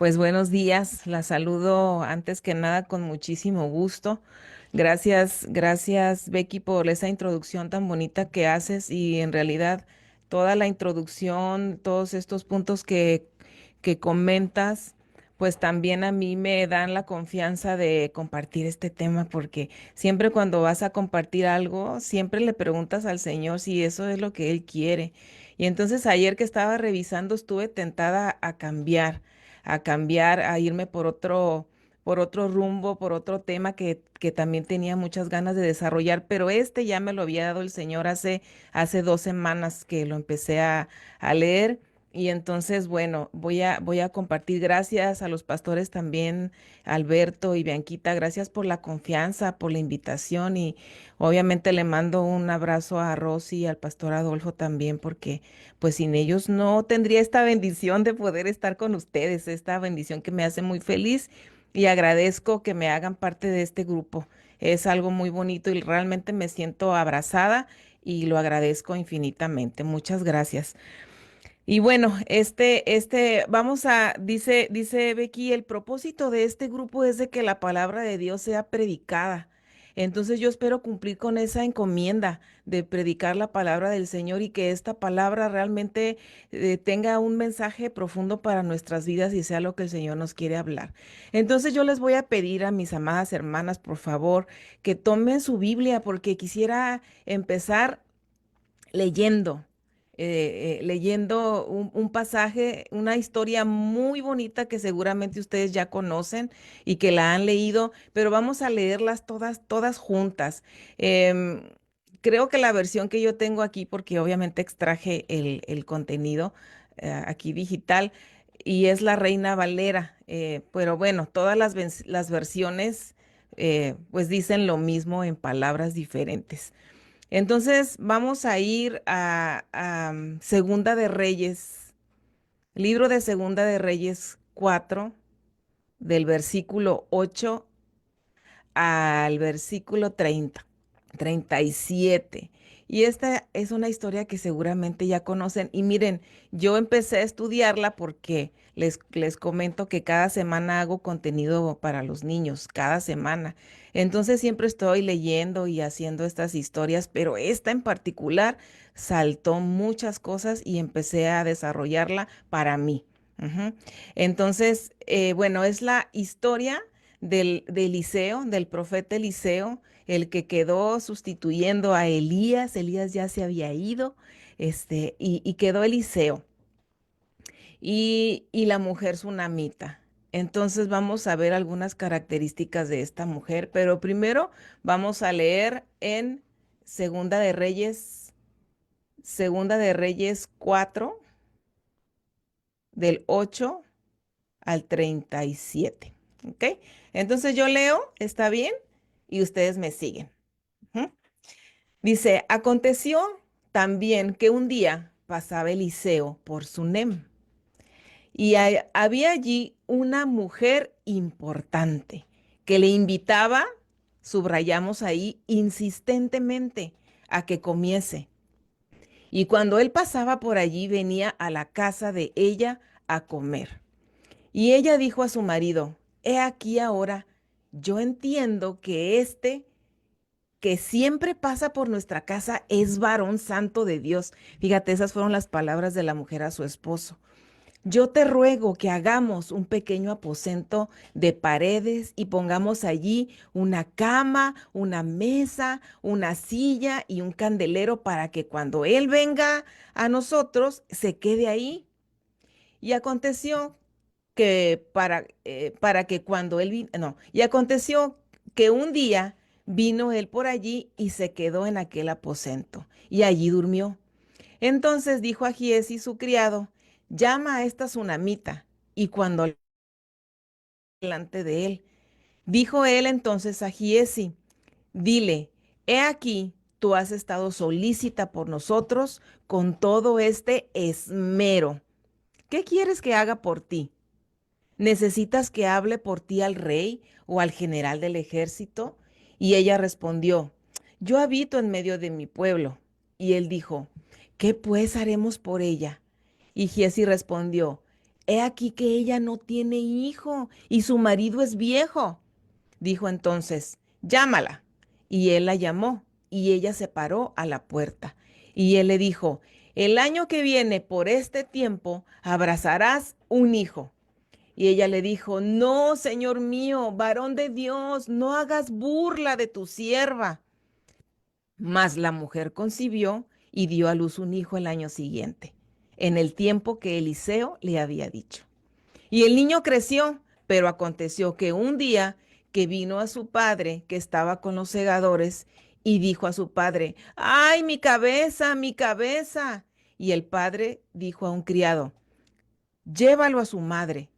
Pues buenos días, la saludo antes que nada con muchísimo gusto. Gracias Becky por esa introducción tan bonita que haces y en realidad toda la introducción, todos estos puntos que comentas, pues también a mí me dan la confianza de compartir este tema porque siempre cuando vas a compartir algo, siempre le preguntas al Señor si eso es lo que Él quiere. Y entonces ayer que estaba revisando estuve tentada a cambiar, a irme por otro rumbo, por otro tema que también tenía muchas ganas de desarrollar, pero este ya me lo había dado el Señor hace 2 semanas que lo empecé a leer. Y entonces, bueno, voy a compartir. Gracias a los pastores también, Alberto y Bianquita, gracias por la confianza, por la invitación y obviamente le mando un abrazo a Rosy y al pastor Adolfo también, porque pues sin ellos no tendría esta bendición de poder estar con ustedes, esta bendición que me hace muy feliz y agradezco que me hagan parte de este grupo. Es algo muy bonito y realmente me siento abrazada y lo agradezco infinitamente. Muchas gracias. Y bueno, dice Becky, el propósito de este grupo es de que la palabra de Dios sea predicada. Entonces yo espero cumplir con esa encomienda de predicar la palabra del Señor y que esta palabra realmente tenga un mensaje profundo para nuestras vidas y sea lo que el Señor nos quiere hablar. Entonces yo les voy a pedir a mis amadas hermanas, por favor, que tomen su Biblia porque quisiera empezar leyendo, leyendo un pasaje, una historia muy bonita que seguramente ustedes ya conocen y que la han leído, pero vamos a leerlas todas juntas. Em, Creo que la versión que yo tengo aquí, porque obviamente extraje el contenido aquí digital, y es la Reina Valera, pero bueno, todas las versiones pues dicen lo mismo en palabras diferentes. Entonces vamos a ir a Segunda de Reyes, libro de Segunda de Reyes 4, del versículo 8 al versículo 37. Y esta es una historia que seguramente ya conocen. Y miren, yo empecé a estudiarla porque les comento que cada semana hago contenido para los niños, cada semana. Entonces siempre estoy leyendo y haciendo estas historias, pero esta en particular saltó muchas cosas y empecé a desarrollarla para mí. Ujú. Entonces, bueno, es la historia de Eliseo, del profeta Eliseo, el que quedó sustituyendo a Elías. Elías ya se había ido, y quedó Eliseo y la mujer sunamita. Entonces vamos a ver algunas características de esta mujer, pero primero vamos a leer en Segunda de Reyes, Segunda de Reyes 4, del 8 al 37. ¿Ok? Entonces yo leo, ¿está bien? Y ustedes me siguen. Ujú. Dice, aconteció también que un día pasaba Eliseo por Sunem y había allí una mujer importante que le invitaba, subrayamos ahí, insistentemente a que comiese. Y cuando él pasaba por allí, venía a la casa de ella a comer. Y ella dijo a su marido, he aquí ahora, yo entiendo que que siempre pasa por nuestra casa es varón santo de Dios. Fíjate, esas fueron las palabras de la mujer a su esposo. Yo te ruego que hagamos un pequeño aposento de paredes y pongamos allí una cama, una mesa, una silla y un candelero para que cuando Él venga a nosotros se quede ahí. Y aconteció para que cuando él vino, no, y aconteció que un día vino él por allí y se quedó en aquel aposento, y allí durmió. Entonces dijo a Giezi su criado, llama a esta tsunamita, y cuando delante de él, dijo él entonces a Giezi, dile, he aquí, tú has estado solícita por nosotros con todo este esmero. ¿Qué quieres que haga por ti? ¿Necesitas que hable por ti al rey o al general del ejército? Y ella respondió, yo habito en medio de mi pueblo. Y él dijo, ¿qué pues haremos por ella? Y Giezi respondió, He aquí que ella no tiene hijo y su marido es viejo. Dijo entonces, llámala. Y él la llamó, y ella se paró a la puerta. Y él le dijo, el año que viene por este tiempo abrazarás un hijo. Y ella le dijo, no, señor mío, varón de Dios, no hagas burla de tu sierva. Mas la mujer concibió y dio a luz un hijo el año siguiente, en el tiempo que Eliseo le había dicho. Y el niño creció, pero aconteció que un día que vino a su padre, que estaba con los segadores, y dijo a su padre, ¡ay, mi cabeza, mi cabeza! Y el padre dijo a un criado, llévalo a su madre.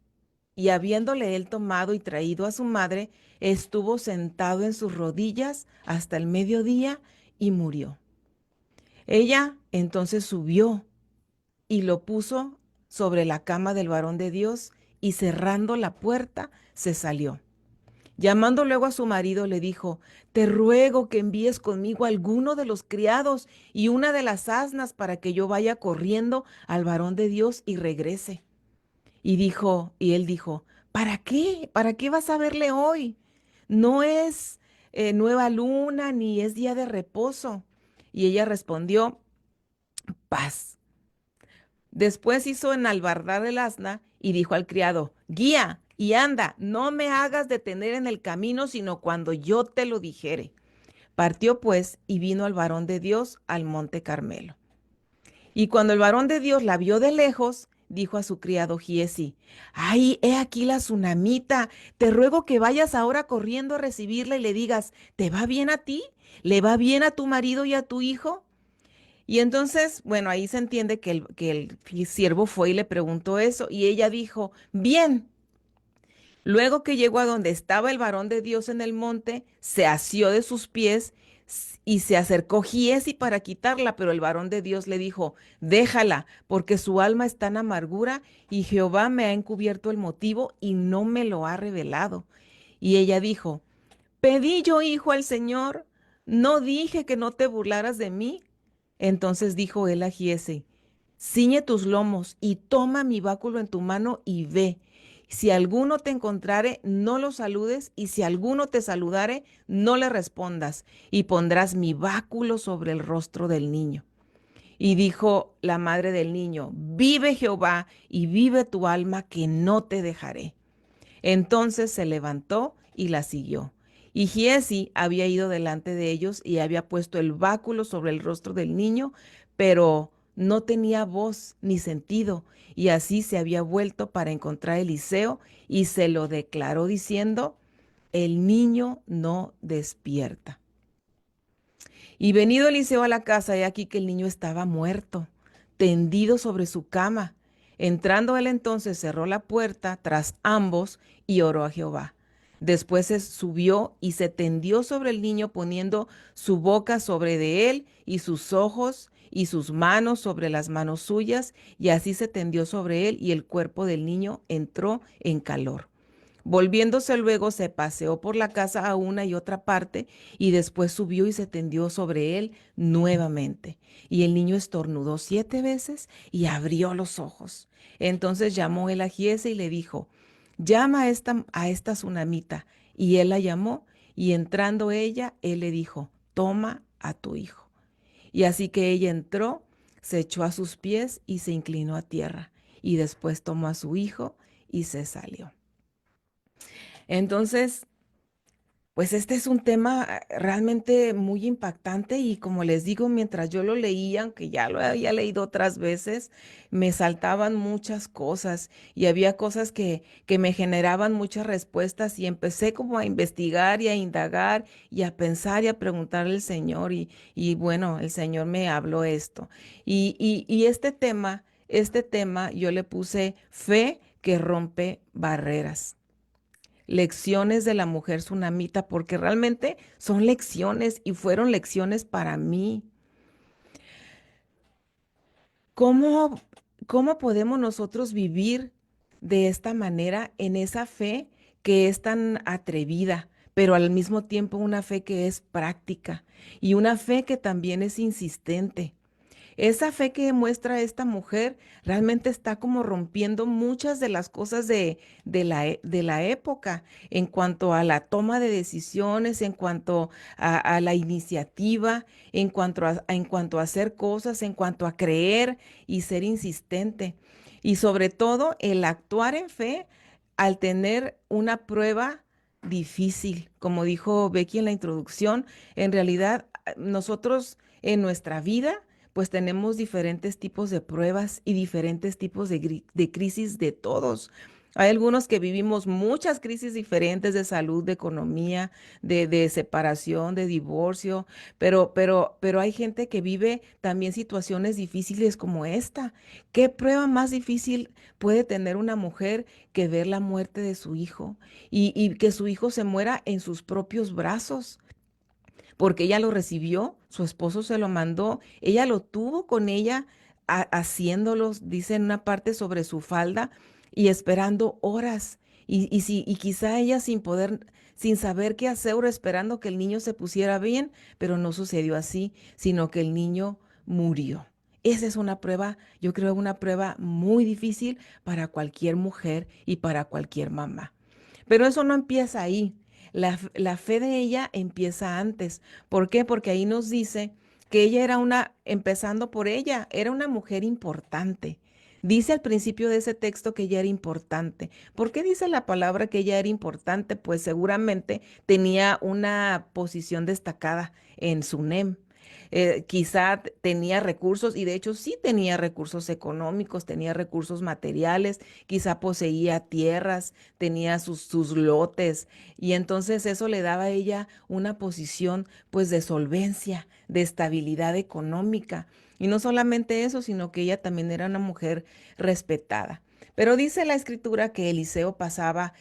Y habiéndole él tomado y traído a su madre, estuvo sentado en sus rodillas hasta el mediodía y murió. Ella entonces subió y lo puso sobre la cama del varón de Dios y cerrando la puerta se salió. Llamando luego a su marido le dijo, te ruego que envíes conmigo alguno de los criados y una de las asnas para que yo vaya corriendo al varón de Dios y regrese. Y él dijo, ¿para qué? ¿Para qué vas a verle hoy? No es nueva luna ni es día de reposo. Y ella respondió, paz. Después hizo enalbardar el asna y dijo al criado, guía y anda, no me hagas detener en el camino, sino cuando yo te lo dijere. Partió pues y vino al varón de Dios al monte Carmelo. Y cuando el varón de Dios la vio de lejos, dijo a su criado Giesi, ay, he aquí la tsunamita, te ruego que vayas ahora corriendo a recibirla y le digas, ¿te va bien a ti? ¿Le va bien a tu marido y a tu hijo? Y entonces, bueno, ahí se entiende que el siervo fue y le preguntó eso, y ella dijo, bien. Luego que llegó a donde estaba el varón de Dios en el monte, se asió de sus pies y se acercó Giesi para quitarla, pero el varón de Dios le dijo, déjala, porque su alma está en amargura y Jehová me ha encubierto el motivo y no me lo ha revelado. Y ella dijo, pedí yo hijo al Señor, no dije que no te burlaras de mí. Entonces dijo él a Giesi, ciñe tus lomos y toma mi báculo en tu mano y ve. Si alguno te encontrare, no lo saludes, y si alguno te saludare, no le respondas, y pondrás mi báculo sobre el rostro del niño. Y dijo la madre del niño, vive Jehová y vive tu alma, que no te dejaré. Entonces se levantó y la siguió. Y Giesi había ido delante de ellos y había puesto el báculo sobre el rostro del niño, pero no tenía voz ni sentido. Y así se había vuelto para encontrar a Eliseo y se lo declaró diciendo, el niño no despierta. Y venido Eliseo a la casa, he aquí que el niño estaba muerto, tendido sobre su cama. Entrando él entonces cerró la puerta tras ambos y oró a Jehová. Después se subió y se tendió sobre el niño poniendo su boca sobre de él y sus ojos y sus manos sobre las manos suyas, y así se tendió sobre él y el cuerpo del niño entró en calor. Volviéndose luego se paseó por la casa a una y otra parte y después subió y se tendió sobre él nuevamente. Y el niño estornudó 7 veces y abrió los ojos. Entonces llamó él a Giese y le dijo, llama a esta tsunamita. Y él la llamó y entrando ella, él le dijo, toma a tu hijo. Y así que ella entró, se echó a sus pies y se inclinó a tierra. Y después tomó a su hijo y se salió. Entonces, pues este es un tema realmente muy impactante y como les digo, mientras yo lo leía, aunque ya lo había leído otras veces, me saltaban muchas cosas y había cosas que me generaban muchas respuestas y empecé como a investigar y a indagar y a pensar y a preguntarle al Señor y bueno, el Señor me habló esto. Y este tema yo le puse fe que rompe barreras. Lecciones de la mujer tsunamita, porque realmente son lecciones y fueron lecciones para mí. ¿Cómo, cómo podemos nosotros vivir de esta manera en esa fe que es tan atrevida, pero al mismo tiempo una fe que es práctica y una fe que también es insistente? Esa fe que muestra esta mujer realmente está como rompiendo muchas de las cosas de la época en cuanto a la toma de decisiones, en cuanto a la iniciativa, en cuanto a hacer cosas, en cuanto a creer y ser insistente. Y sobre todo el actuar en fe al tener una prueba difícil. Como dijo Becky en la introducción, en realidad nosotros en nuestra vida pues tenemos diferentes tipos de pruebas y diferentes tipos de crisis de todos. Hay algunos que vivimos muchas crisis diferentes de salud, de economía, de separación, de divorcio, pero hay gente que vive también situaciones difíciles como esta. ¿Qué prueba más difícil puede tener una mujer que ver la muerte de su hijo y que su hijo se muera en sus propios brazos? Porque ella lo recibió, su esposo se lo mandó, ella lo tuvo con ella haciéndolos, dice en una parte sobre su falda y esperando horas. Y quizá ella sin poder, sin saber qué hacer, o esperando que el niño se pusiera bien, pero no sucedió así, sino que el niño murió. Esa es una prueba, yo creo, una prueba muy difícil para cualquier mujer y para cualquier mamá. Pero eso no empieza ahí. La fe de ella empieza antes. ¿Por qué? Porque ahí nos dice que ella era empezando por ella, era una mujer importante. Dice al principio de ese texto que ella era importante. ¿Por qué dice la palabra que ella era importante? Pues seguramente tenía una posición destacada en Sunem. Quizá tenía recursos y de hecho sí tenía recursos económicos, tenía recursos materiales, quizá poseía tierras, tenía sus lotes y entonces eso le daba a ella una posición pues de solvencia, de estabilidad económica. Y no solamente eso, sino que ella también era una mujer respetada. Pero dice la escritura que Eliseo pasaba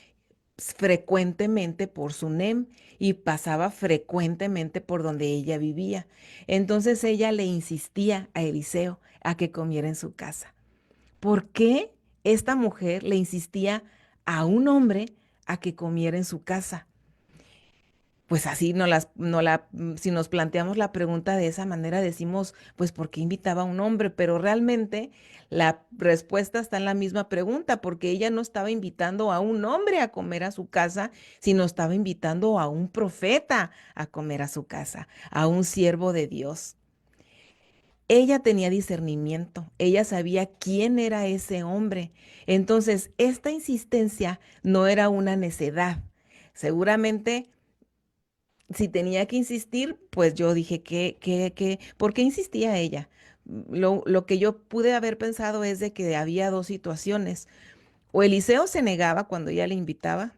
frecuentemente por Sunem y pasaba frecuentemente por donde ella vivía. Entonces ella le insistía a Eliseo a que comiera en su casa. ¿Por qué esta mujer le insistía a un hombre a que comiera en su casa? Pues así si nos planteamos la pregunta de esa manera, decimos, pues, ¿por qué invitaba a un hombre? Pero realmente la respuesta está en la misma pregunta, porque ella no estaba invitando a un hombre a comer a su casa, sino estaba invitando a un profeta a comer a su casa, a un siervo de Dios. Ella tenía discernimiento, ella sabía quién era ese hombre. Entonces, esta insistencia no era una necedad. Seguramente si tenía que insistir, pues yo dije ¿por qué insistía ella? Lo que yo pude haber pensado es de que había dos situaciones. O Eliseo se negaba cuando ella le invitaba,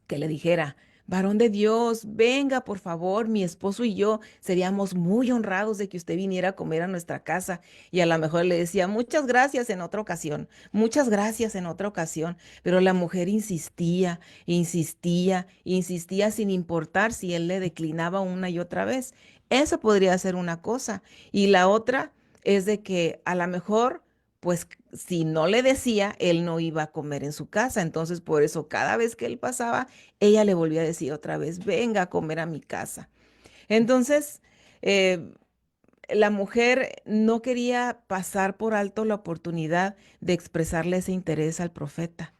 que le dijera, varón de Dios, venga, por favor, mi esposo y yo seríamos muy honrados de que usted viniera a comer a nuestra casa. Y a lo mejor le decía, muchas gracias en otra ocasión, muchas gracias en otra ocasión. Pero la mujer insistía, insistía, insistía sin importar si él le declinaba una y otra vez. Eso podría ser una cosa. Y la otra es de que a lo mejor pues si no le decía, él no iba a comer en su casa. Entonces, por eso cada vez que él pasaba, ella le volvía a decir otra vez, venga a comer a mi casa. Entonces, eh, la mujer no quería pasar por alto la oportunidad de expresarle ese interés al profeta.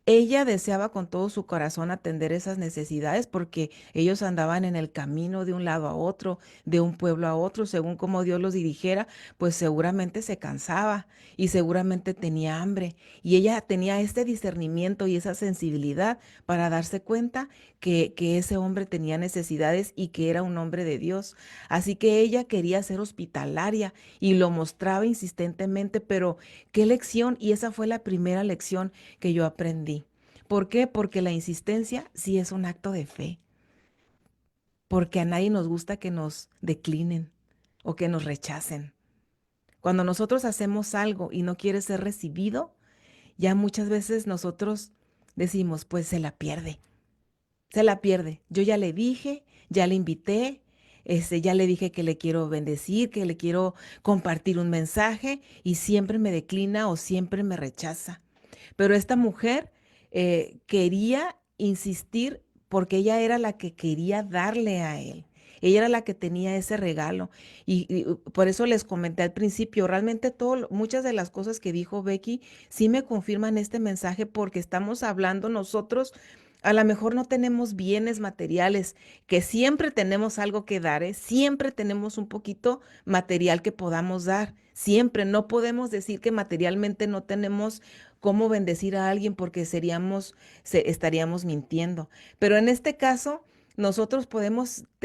Ella deseaba con todo su corazón atender esas necesidades porque ellos andaban en el camino de un lado a otro, de un pueblo a otro, según como Dios los dirigiera, pues seguramente se cansaba y seguramente tenía hambre. Y ella tenía este discernimiento y esa sensibilidad para darse cuenta que ese hombre tenía necesidades y que era un hombre de Dios. Así que ella quería ser hospitalaria y lo mostraba insistentemente, pero qué lección, y esa fue la primera lección que yo aprendí. ¿Por qué? Porque la insistencia sí es un acto de fe, porque a nadie nos gusta que nos declinen o que nos rechacen. Cuando nosotros hacemos algo y no quiere ser recibido, ya muchas veces nosotros decimos, pues se la pierde. Yo ya le dije, ya le invité, ya le dije que le quiero bendecir, que le quiero compartir un mensaje y siempre me declina o siempre me rechaza. Pero esta mujer quería insistir porque ella era la que quería darle a él. Ella era la que tenía ese regalo. Y por eso les comenté al principio, realmente muchas de las cosas que dijo Becky sí me confirman este mensaje porque estamos hablando nosotros. A lo mejor no tenemos bienes materiales, que siempre tenemos algo que dar, ¿eh? Siempre tenemos un poquito material que podamos dar. Siempre no podemos decir que materialmente no tenemos cómo bendecir a alguien porque estaríamos mintiendo. Pero en este caso, nosotros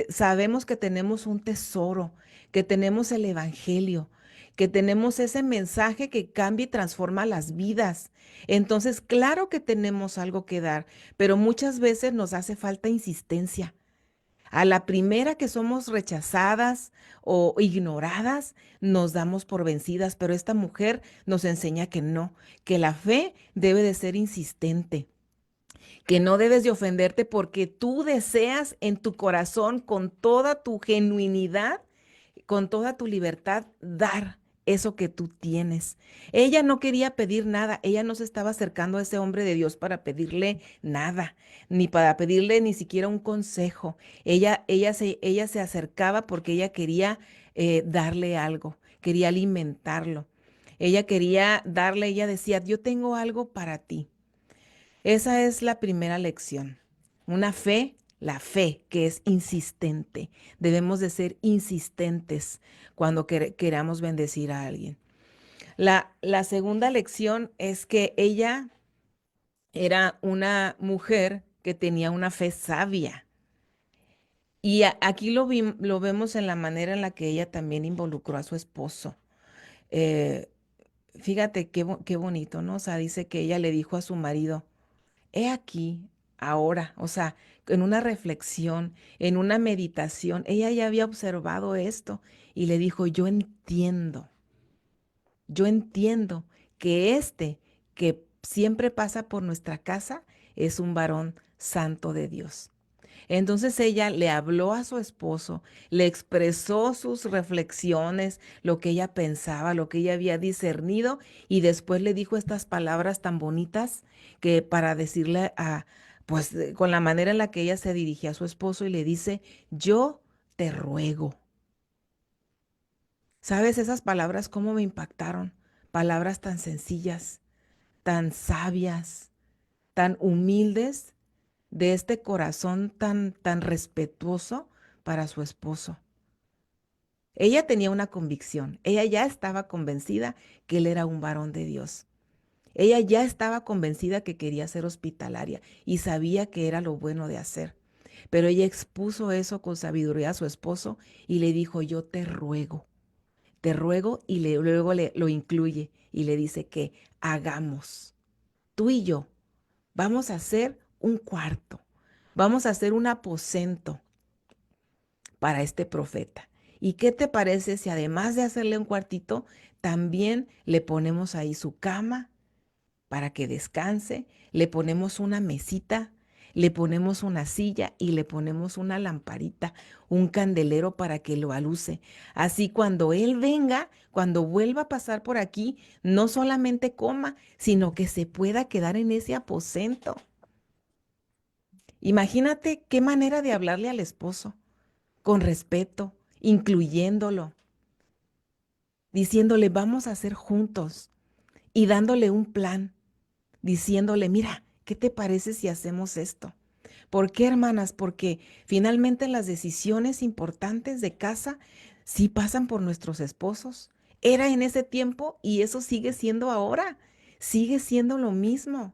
sabemos que tenemos un tesoro, que tenemos el evangelio, que tenemos ese mensaje que cambia y transforma las vidas. Entonces, claro que tenemos algo que dar, pero muchas veces nos hace falta insistencia. A la primera que somos rechazadas o ignoradas, nos damos por vencidas, pero esta mujer nos enseña que no, que la fe debe de ser insistente, que no debes de ofenderte porque tú deseas en tu corazón con toda tu genuinidad, con toda tu libertad, dar eso que tú tienes. Ella no quería pedir nada, ella no se estaba acercando a ese hombre de Dios para pedirle nada, ni para pedirle ni siquiera un consejo. Ella se acercaba porque ella quería darle algo, quería alimentarlo. Ella quería darle, ella decía, yo tengo algo para ti. Esa es la primera lección. Una fe, la fe que es insistente. Debemos de ser insistentes cuando queramos bendecir a alguien. La segunda lección es que ella era una mujer que tenía una fe sabia. Y aquí lo vemos en la manera en la que ella también involucró a su esposo. Eh, Fíjate qué bonito, ¿no? O sea, dice que ella le dijo a su marido, he aquí, ahora, o sea, en una reflexión, en una meditación, ella ya había observado esto y le dijo, yo entiendo que este que siempre pasa por nuestra casa es un varón santo de Dios. Entonces ella le habló a su esposo, le expresó sus reflexiones, lo que ella pensaba, lo que ella había discernido, y después le dijo estas palabras tan bonitas que para decirle pues con la manera en la que ella se dirigía a su esposo y le dice, yo te ruego. ¿Sabes esas palabras cómo me impactaron? Palabras tan sencillas, tan sabias, tan humildes de este corazón tan respetuoso para su esposo. Ella tenía una convicción, ella ya estaba convencida que él era un varón de Dios. Ella ya estaba convencida que quería ser hospitalaria y sabía que era lo bueno de hacer. Pero ella expuso eso con sabiduría a su esposo y le dijo, yo te ruego y luego lo incluye y le dice que hagamos, tú y yo, vamos a hacer un cuarto, vamos a hacer un aposento para este profeta. ¿Y qué te parece si además de hacerle un cuartito, también le ponemos ahí su cama para que descanse, le ponemos una mesita, le ponemos una silla y le ponemos una lamparita, un candelero para que lo aluce? Así cuando él venga, cuando vuelva a pasar por aquí, no solamente coma, sino que se pueda quedar en ese aposento. Imagínate qué manera de hablarle al esposo, con respeto, incluyéndolo, diciéndole, vamos a hacer juntos y dándole un plan, diciéndole, mira, ¿qué te parece si hacemos esto? ¿Por qué, hermanas? Porque finalmente las decisiones importantes de casa sí pasan por nuestros esposos. Era en ese tiempo y eso sigue siendo ahora. Sigue siendo lo mismo.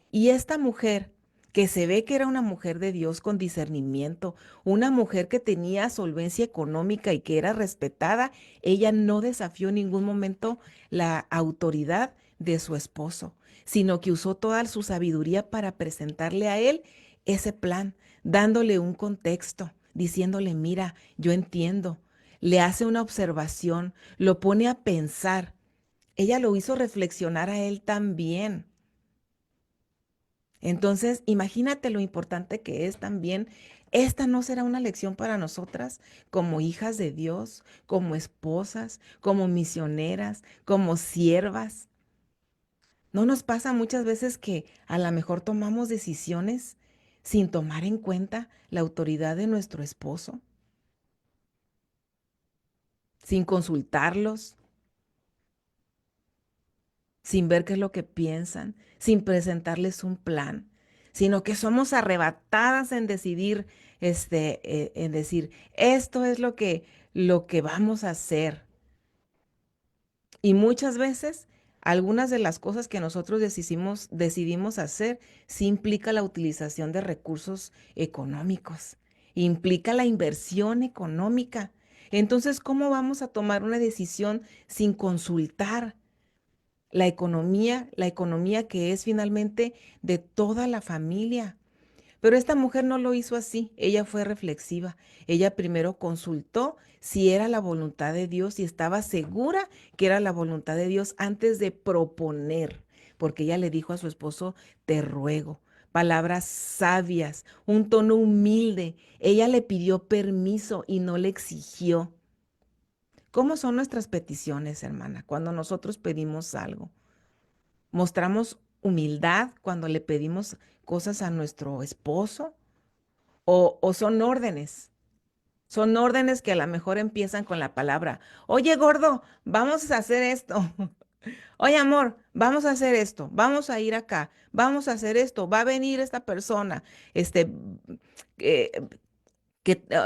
Y esta mujer, que se ve que era una mujer de Dios con discernimiento, una mujer que tenía solvencia económica y que era respetada, ella no desafió en ningún momento la autoridad de su esposo, sino que usó toda su sabiduría para presentarle a él ese plan, dándole un contexto, diciéndole, mira, yo entiendo, le hace una observación, lo pone a pensar. Ella lo hizo reflexionar a él también. Entonces, imagínate lo importante que es también. Esta no será una lección para nosotras como hijas de Dios, como esposas, como misioneras, como siervas. ¿No nos pasa muchas veces que a lo mejor tomamos decisiones sin tomar en cuenta la autoridad de nuestro esposo? sin consultarlos, sin ver qué es lo que piensan, sin presentarles un plan, sino que somos arrebatadas en decidir, en decir, esto es lo que vamos a hacer. Y muchas veces, algunas de las cosas que nosotros decidimos hacer, sí implica la utilización de recursos económicos, implica la inversión económica. Entonces, ¿cómo vamos a tomar una decisión sin consultar la economía que es finalmente de toda la familia? Pero esta mujer no lo hizo así, ella fue reflexiva. Ella primero consultó si era la voluntad de Dios y estaba segura que era la voluntad de Dios antes de proponer, porque ella le dijo a su esposo, te ruego, palabras sabias, un tono humilde. Ella le pidió permiso y no le exigió. ¿Cómo son nuestras peticiones, hermana, cuando nosotros pedimos algo? ¿Mostramos humildad cuando le pedimos cosas a nuestro esposo? O son órdenes. Son órdenes que a lo mejor empiezan con la palabra, oye gordo, vamos a hacer esto. Oye amor, vamos a hacer esto. Vamos a ir acá. Vamos a hacer esto. Va a venir esta persona. Este, eh,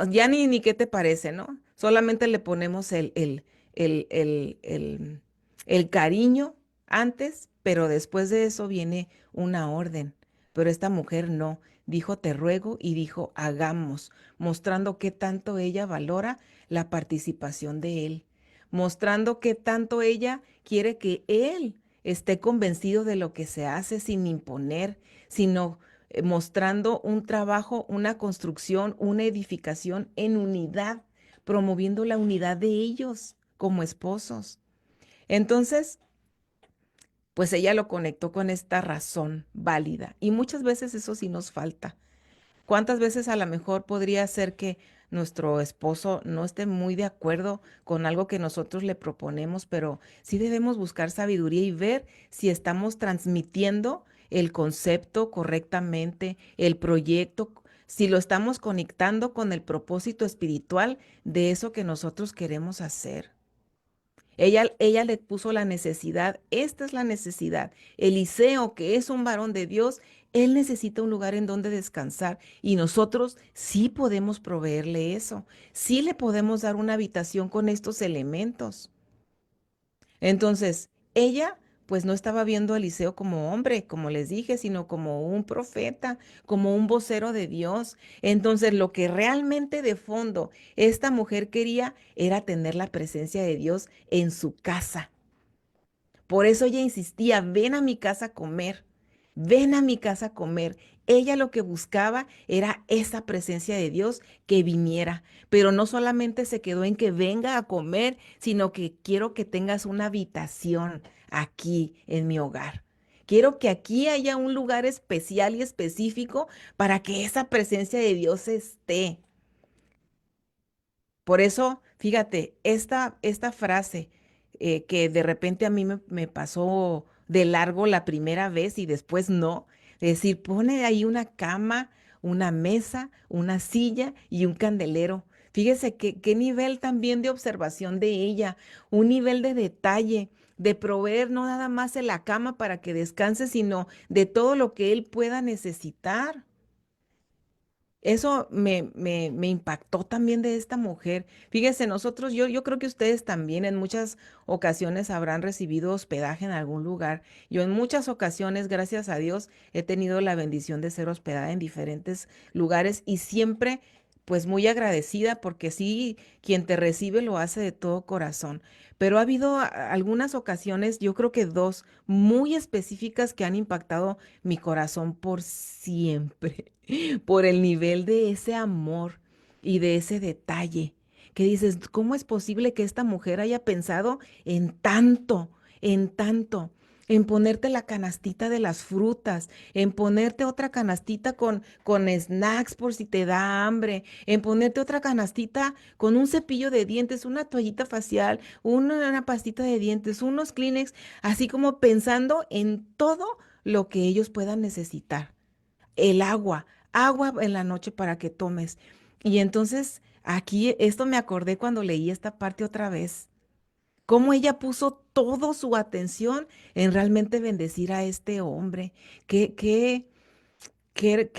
ya ni qué te parece, ¿no? Solamente le ponemos el, el, el, el cariño antes, pero después de eso viene una orden. Pero esta mujer no, dijo te ruego y dijo hagamos, mostrando qué tanto ella valora la participación de él, mostrando qué tanto ella quiere que él esté convencido de lo que se hace sin imponer, sino mostrando un trabajo, una construcción, una edificación en unidad, promoviendo la unidad de ellos como esposos. Entonces, pues ella lo conectó con esta razón válida y muchas veces eso sí nos falta. ¿Cuántas veces a lo mejor podría ser que nuestro esposo no esté muy de acuerdo con algo que nosotros le proponemos, pero sí debemos buscar sabiduría y ver si estamos transmitiendo el concepto correctamente, el proyecto, si lo estamos conectando con el propósito espiritual de eso que nosotros queremos hacer? Ella le puso la necesidad, esta es la necesidad. Eliseo, que es un varón de Dios, él necesita un lugar en donde descansar y nosotros sí podemos proveerle eso, sí le podemos dar una habitación con estos elementos. Entonces, ella pues no estaba viendo a Eliseo como hombre, como les dije, sino como un profeta, como un vocero de Dios. Entonces, lo que realmente de fondo esta mujer quería era tener la presencia de Dios en su casa. Por eso ella insistía, ven a mi casa a comer, ven a mi casa a comer. Ella lo que buscaba era esa presencia de Dios que viniera, pero no solamente se quedó en que venga a comer, sino que quiero que tengas una habitación aquí en mi hogar. Quiero que aquí haya un lugar especial y específico para que esa presencia de Dios esté. Por eso, fíjate, esta frase que de repente a mí me pasó de largo la primera vez y después no, es decir, pone ahí una cama, una mesa, una silla y un candelero. Fíjese qué nivel también de observación de ella, un nivel de detalle, de proveer no nada más en la cama para que descanse, sino de todo lo que él pueda necesitar. Eso me impactó también de esta mujer. Fíjense, nosotros, yo creo que ustedes también en muchas ocasiones habrán recibido hospedaje en algún lugar. Yo en muchas ocasiones, gracias a Dios, he tenido la bendición de ser hospedada en diferentes lugares y siempre, pues muy agradecida porque sí, quien te recibe lo hace de todo corazón. Pero ha habido algunas ocasiones, yo creo que dos, muy específicas que han impactado mi corazón por siempre. Por el nivel de ese amor y de ese detalle, que dices, ¿cómo es posible que esta mujer haya pensado en tanto, en ponerte la canastita de las frutas, en ponerte otra canastita con snacks por si te da hambre, en ponerte otra canastita con un cepillo de dientes, una toallita facial, una pastita de dientes, unos Kleenex, así como pensando en todo lo que ellos puedan necesitar? El agua, agua en la noche para que tomes. Y entonces Aquí esto me acordé cuando leí esta parte otra vez. Cómo ella puso toda su atención en realmente bendecir a este hombre. Qué, qué, qué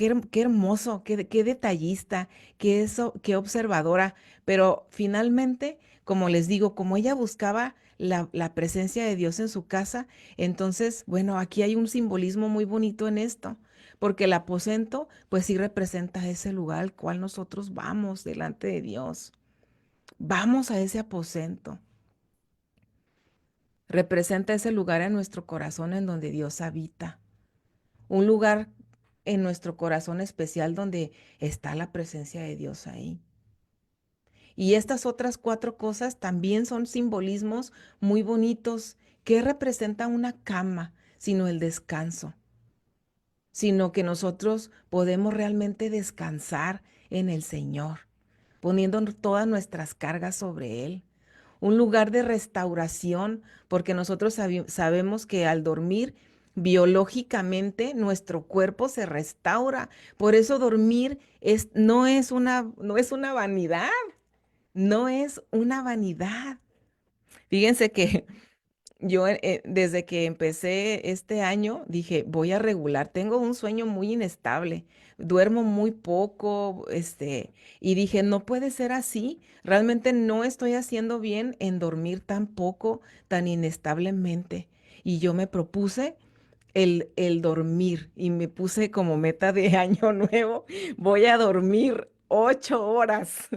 hermoso, qué detallista, qué observadora. Pero finalmente, como les digo, como ella buscaba la presencia de Dios en su casa, entonces, bueno, aquí hay un simbolismo muy bonito en esto, porque el aposento, pues sí representa ese lugar al cual nosotros vamos delante de Dios. Vamos a ese aposento. Representa ese lugar en nuestro corazón en donde Dios habita. Un lugar en nuestro corazón especial donde está la presencia de Dios ahí. Y estas otras cuatro cosas también son simbolismos muy bonitos que representan una cama, sino el descanso, sino que nosotros podemos realmente descansar en el Señor, poniendo todas nuestras cargas sobre Él. Un lugar de restauración, porque nosotros sabemos que al dormir biológicamente nuestro cuerpo se restaura. Por eso dormir no es una vanidad, no es una vanidad. Fíjense que yo desde que empecé este año dije, voy a regular, tengo un sueño muy inestable, duermo muy poco, y dije, no puede ser así, realmente no estoy haciendo bien en dormir tan poco, tan inestablemente. Y yo me propuse el dormir y me puse como meta de año nuevo, voy a dormir 8 horas.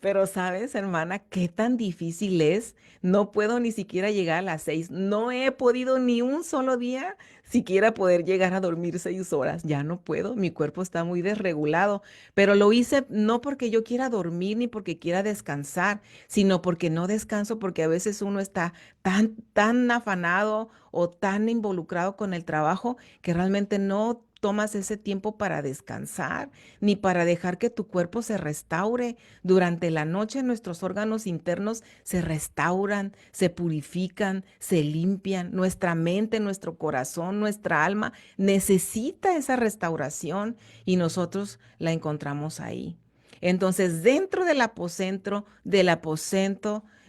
Pero sabes, hermana, qué tan difícil es. No puedo ni siquiera llegar a las 6. No he podido ni un solo día siquiera poder llegar a dormir 6 horas. Ya no puedo. Mi cuerpo está muy desregulado. Pero lo hice no porque yo quiera dormir ni porque quiera descansar, sino porque no descanso porque a veces uno está tan afanado o tan involucrado con el trabajo que realmente no tomas ese tiempo para descansar ni para dejar que tu cuerpo se restaure. Durante la noche nuestros órganos internos se restauran, se purifican, se limpian. Nuestra mente, nuestro corazón, nuestra alma necesita esa restauración y nosotros la encontramos ahí. Entonces, dentro del aposento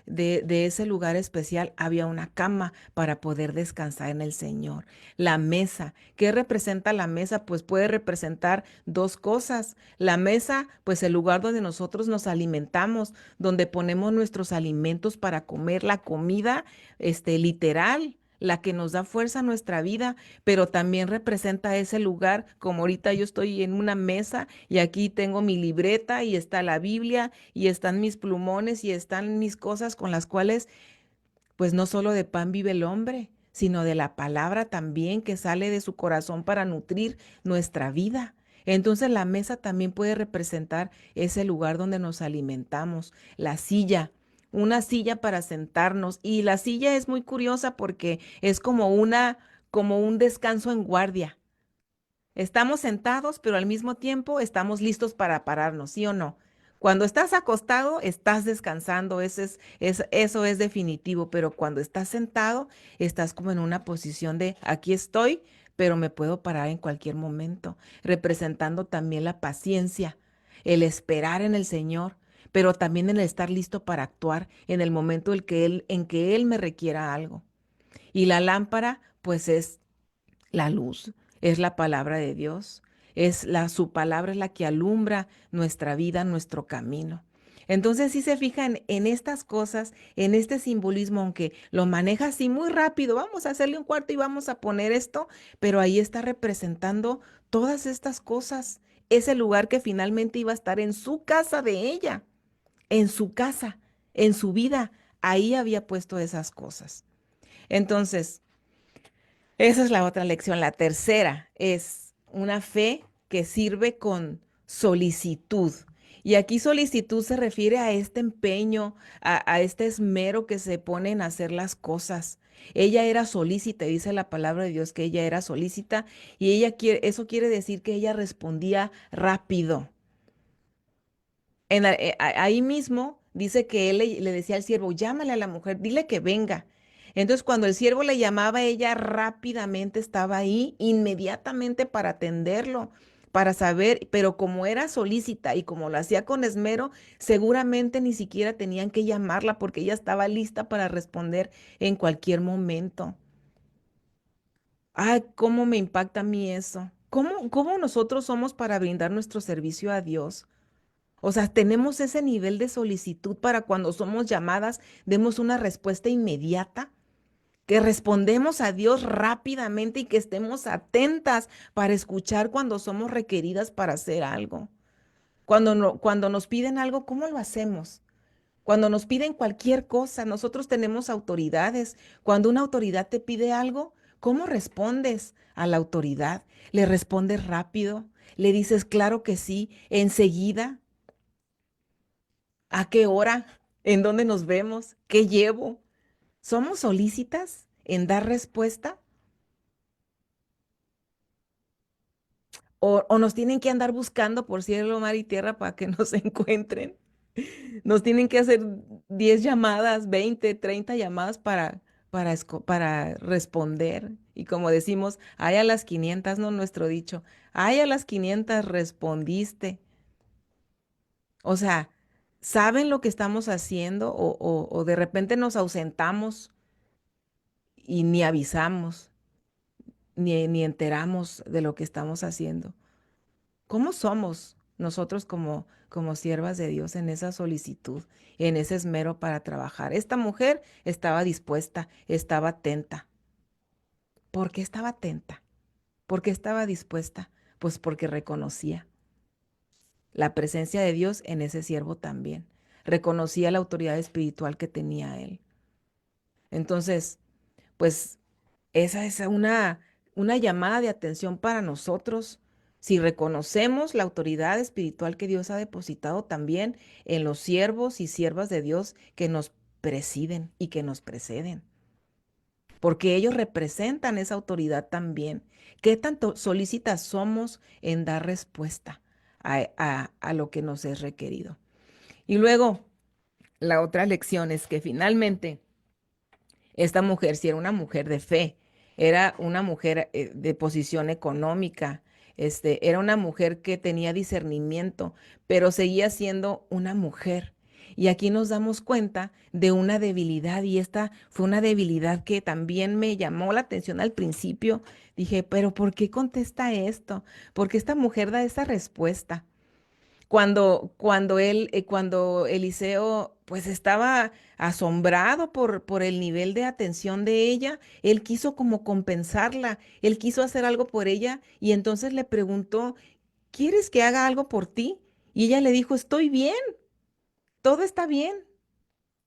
de ese lugar especial, había una cama para poder descansar en el Señor. La mesa, ¿qué representa la mesa? Pues puede representar dos cosas. La mesa, pues el lugar donde nosotros nos alimentamos, donde ponemos nuestros alimentos para comer, la comida, literal, la que nos da fuerza a nuestra vida, pero también representa ese lugar, como ahorita yo estoy en una mesa y aquí tengo mi libreta y está la Biblia y están mis plumones y están mis cosas con las cuales pues no solo de pan vive el hombre, sino de la palabra también que sale de su corazón para nutrir nuestra vida. Entonces la mesa también puede representar ese lugar donde nos alimentamos, la silla, una silla para sentarnos. Y la silla es muy curiosa porque es como un descanso en guardia. Estamos sentados, pero al mismo tiempo estamos listos para pararnos, ¿sí o no? Cuando estás acostado, estás descansando, eso es definitivo, pero cuando estás sentado, estás como en una posición de aquí estoy, pero me puedo parar en cualquier momento, representando también la paciencia, el esperar en el Señor, pero también el estar listo para actuar en el momento en que Él me requiera algo. Y la lámpara, pues es la luz, es la palabra de Dios, su palabra es la que alumbra nuestra vida, nuestro camino. Entonces, si se fijan en estas cosas, en este simbolismo, aunque lo maneja así muy rápido, vamos a hacerle un cuarto y vamos a poner esto, pero ahí está representando todas estas cosas, ese lugar que finalmente iba a estar en su casa de ella, en su casa, en su vida, ahí había puesto esas cosas. Entonces, esa es la otra lección. La tercera es una fe que sirve con solicitud. Y aquí solicitud se refiere a este empeño, a este esmero que se pone en hacer las cosas. Ella era solícita, dice la palabra de Dios que ella era solícita y eso quiere decir que ella respondía rápido. Ahí mismo dice que él le decía al siervo, llámale a la mujer, dile que venga. Entonces, cuando el siervo le llamaba, ella rápidamente estaba ahí, inmediatamente para atenderlo, para saber, pero como era solícita y como lo hacía con esmero, seguramente ni siquiera tenían que llamarla porque ella estaba lista para responder en cualquier momento. Ay, cómo me impacta a mí eso. ¿Cómo nosotros somos para brindar nuestro servicio a Dios? O sea, tenemos ese nivel de solicitud para cuando somos llamadas, demos una respuesta inmediata, que respondemos a Dios rápidamente y que estemos atentas para escuchar cuando somos requeridas para hacer algo. Cuando nos piden algo, ¿cómo lo hacemos? Cuando nos piden cualquier cosa, nosotros tenemos autoridades. Cuando una autoridad te pide algo, ¿cómo respondes a la autoridad? ¿Le respondes rápido? ¿Le dices claro que sí, enseguida? ¿A qué hora? ¿En dónde nos vemos? ¿Qué llevo? ¿Somos solícitas en dar respuesta? ¿O nos tienen que andar buscando por cielo, mar y tierra para que nos encuentren? Nos tienen que hacer 10 llamadas, 20, 30 llamadas para responder. Y como decimos, hay a las 500, no nuestro dicho, hay a las 500 respondiste. O sea, ¿saben lo que estamos haciendo o de repente nos ausentamos y ni avisamos, ni enteramos de lo que estamos haciendo? ¿Cómo somos nosotros como siervas de Dios en esa solicitud, en ese esmero para trabajar? Esta mujer estaba dispuesta, estaba atenta. ¿Por qué estaba atenta? ¿Por qué estaba dispuesta? Pues porque reconocía la presencia de Dios en ese siervo también. Reconocía la autoridad espiritual que tenía él. Entonces, pues esa es una llamada de atención para nosotros. Si reconocemos la autoridad espiritual que Dios ha depositado también en los siervos y siervas de Dios que nos presiden y que nos preceden, porque ellos representan esa autoridad también. ¿Qué tanto solícitas somos en dar respuesta a lo que nos es requerido? Y luego, la otra lección es que finalmente esta mujer sí era una mujer de fe, era una mujer de posición económica, era una mujer que tenía discernimiento, pero seguía siendo una mujer. Y aquí nos damos cuenta de una debilidad y esta fue una debilidad que también me llamó la atención al principio. Dije, pero ¿por qué contesta esto? ¿Por qué esta mujer da esa respuesta? Cuando Eliseo pues estaba asombrado por el nivel de atención de ella, él quiso como compensarla, él quiso hacer algo por ella y entonces le preguntó, ¿quieres que haga algo por ti? Y ella le dijo, estoy bien, todo está bien.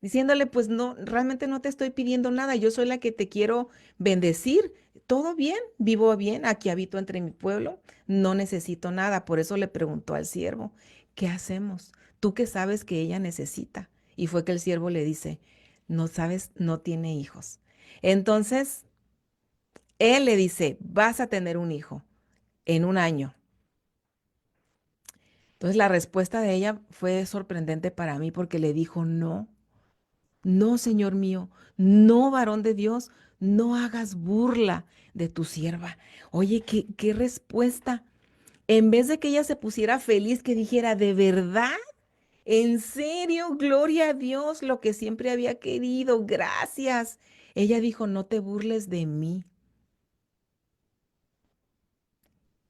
Diciéndole, pues no, realmente no te estoy pidiendo nada, yo soy la que te quiero bendecir. Todo bien, vivo bien, aquí habito entre mi pueblo, no necesito nada. Por eso le preguntó al siervo, ¿qué hacemos? Tú que sabes que ella necesita. Y fue que el siervo le dice, no sabes, no tiene hijos. Entonces, él le dice, vas a tener un hijo en un año. Entonces, la respuesta de ella fue sorprendente para mí porque le dijo, no. No, Señor mío, no, varón de Dios, no hagas burla de tu sierva. Oye, qué respuesta. En vez de que ella se pusiera feliz, que dijera, ¿de verdad? ¿En serio? Gloria a Dios, lo que siempre había querido, gracias. Ella dijo, no te burles de mí.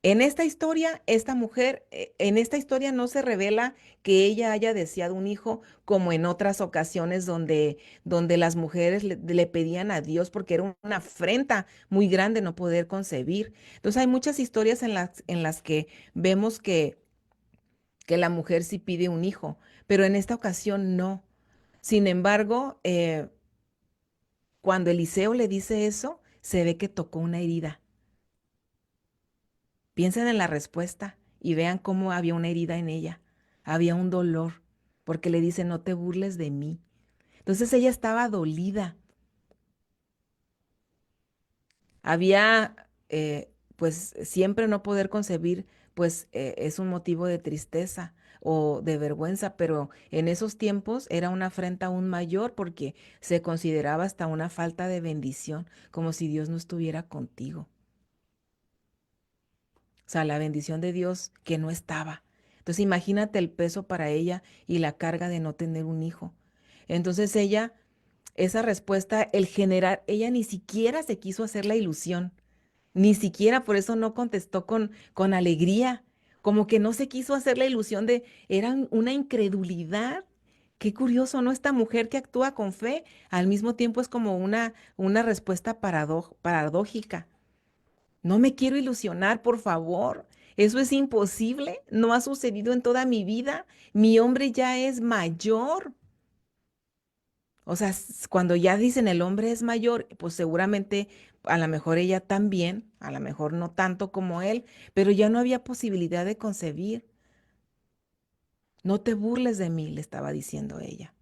En esta historia, esta mujer, en esta historia no se revela que ella haya deseado un hijo como en otras ocasiones donde las mujeres le pedían a Dios porque era una afrenta muy grande no poder concebir. Entonces hay muchas historias en las que vemos que la mujer sí pide un hijo, pero en esta ocasión no. Sin embargo, cuando Eliseo le dice eso, se ve que tocó una herida. Piensen en la respuesta y vean cómo había una herida en ella. Había un dolor, porque le dice, no te burles de mí. Entonces ella estaba dolida. Había, pues siempre no poder concebir, pues es un motivo de tristeza o de vergüenza, pero en esos tiempos era una afrenta aún mayor porque se consideraba hasta una falta de bendición, como si Dios no estuviera contigo. O sea, la bendición de Dios que no estaba. Entonces imagínate el peso para ella y la carga de no tener un hijo. Entonces ella, esa respuesta, el generar, ella ni siquiera se quiso hacer la ilusión, ni siquiera por eso no contestó con alegría, como que no se quiso hacer la ilusión de, era una incredulidad. Qué curioso, ¿no? Esta mujer que actúa con fe, al mismo tiempo es como una respuesta paradójica. No me quiero ilusionar, por favor. Eso es imposible. No ha sucedido en toda mi vida. Mi hombre ya es mayor. O sea, cuando ya dicen el hombre es mayor, pues seguramente a lo mejor ella también, a lo mejor no tanto como él, pero ya no había posibilidad de concebir. No te burles de mí, le estaba diciendo ella.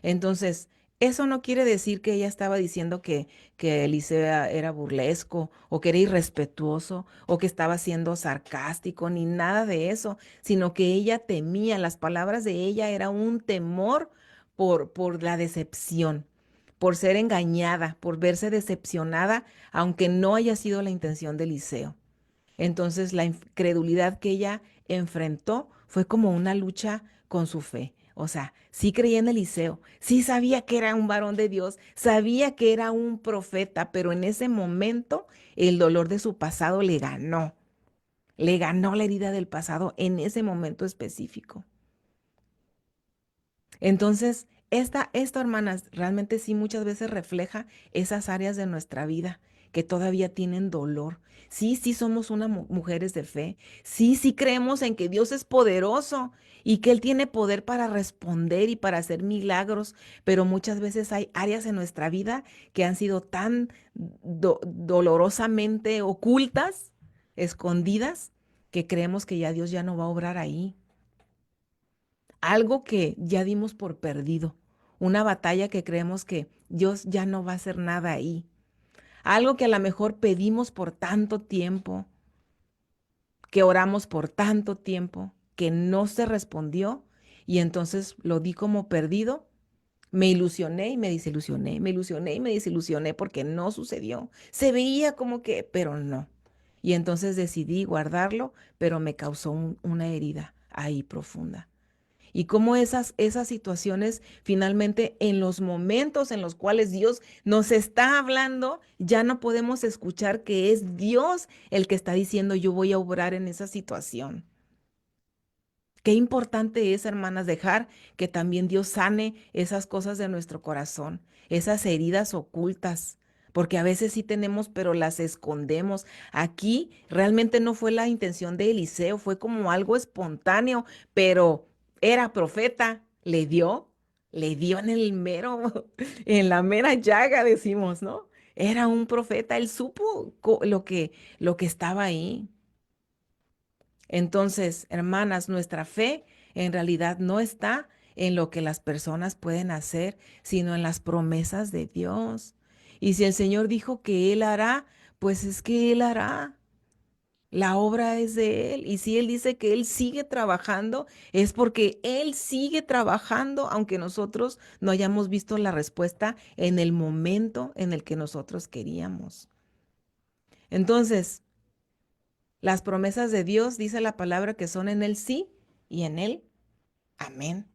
Entonces, eso no quiere decir que ella estaba diciendo que Eliseo era burlesco o que era irrespetuoso o que estaba siendo sarcástico, ni nada de eso, sino que ella temía, las palabras de ella era un temor por la decepción, por ser engañada, por verse decepcionada, aunque no haya sido la intención de Eliseo. Entonces la incredulidad que ella enfrentó fue como una lucha con su fe. O sea, sí creía en Eliseo, sí sabía que era un varón de Dios, sabía que era un profeta, pero en ese momento el dolor de su pasado le ganó la herida del pasado en ese momento específico. Entonces, esto, hermanas, realmente sí muchas veces refleja esas áreas de nuestra vida que todavía tienen dolor. Sí, sí somos unas mujeres de fe. Sí, sí creemos en que Dios es poderoso y que Él tiene poder para responder y para hacer milagros, pero muchas veces hay áreas en nuestra vida que han sido tan dolorosamente ocultas, escondidas, que creemos que ya Dios ya no va a obrar ahí. Algo que ya dimos por perdido, una batalla que creemos que Dios ya no va a hacer nada ahí, algo que a lo mejor pedimos por tanto tiempo, que oramos por tanto tiempo, que no se respondió y entonces lo di como perdido. Me ilusioné y me desilusioné, me ilusioné y me desilusioné porque no sucedió. Se veía como que, pero no. Y entonces decidí guardarlo, pero me causó una herida ahí profunda. Y cómo esas situaciones finalmente en los momentos en los cuales Dios nos está hablando, ya no podemos escuchar que es Dios el que está diciendo yo voy a obrar en esa situación. Qué importante es, hermanas, dejar que también Dios sane esas cosas de nuestro corazón, esas heridas ocultas, porque a veces sí tenemos, pero las escondemos. Aquí realmente no fue la intención de Eliseo, fue como algo espontáneo, pero era profeta, le dio en el mero, en la mera llaga, decimos, ¿no? Era un profeta, él supo lo que estaba ahí. Entonces, hermanas, nuestra fe en realidad no está en lo que las personas pueden hacer, sino en las promesas de Dios. Y si el Señor dijo que Él hará, pues es que Él hará. La obra es de Él. Y si Él dice que Él sigue trabajando, es porque Él sigue trabajando, aunque nosotros no hayamos visto la respuesta en el momento en el que nosotros queríamos. Entonces, las promesas de Dios, dice la palabra, que son en el sí y en el amén.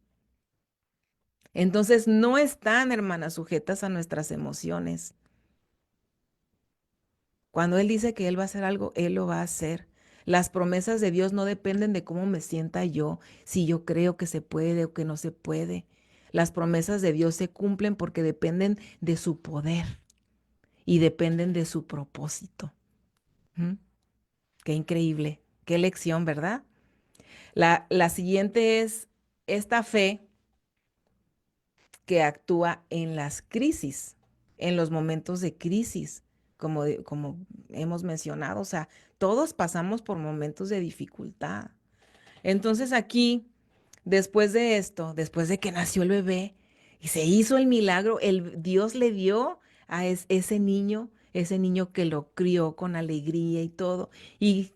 Entonces no están, hermanas, sujetas a nuestras emociones. Cuando Él dice que Él va a hacer algo, Él lo va a hacer. Las promesas de Dios no dependen de cómo me sienta yo, si yo creo que se puede o que no se puede. Las promesas de Dios se cumplen porque dependen de su poder y dependen de su propósito. ¿Mm? Qué increíble, qué lección, ¿verdad? La siguiente es esta fe que actúa en las crisis, en los momentos de crisis, como hemos mencionado. O sea, todos pasamos por momentos de dificultad. Entonces aquí, después de esto, después de que nació el bebé y se hizo el milagro, Dios le dio a ese niño que lo crió con alegría y todo, y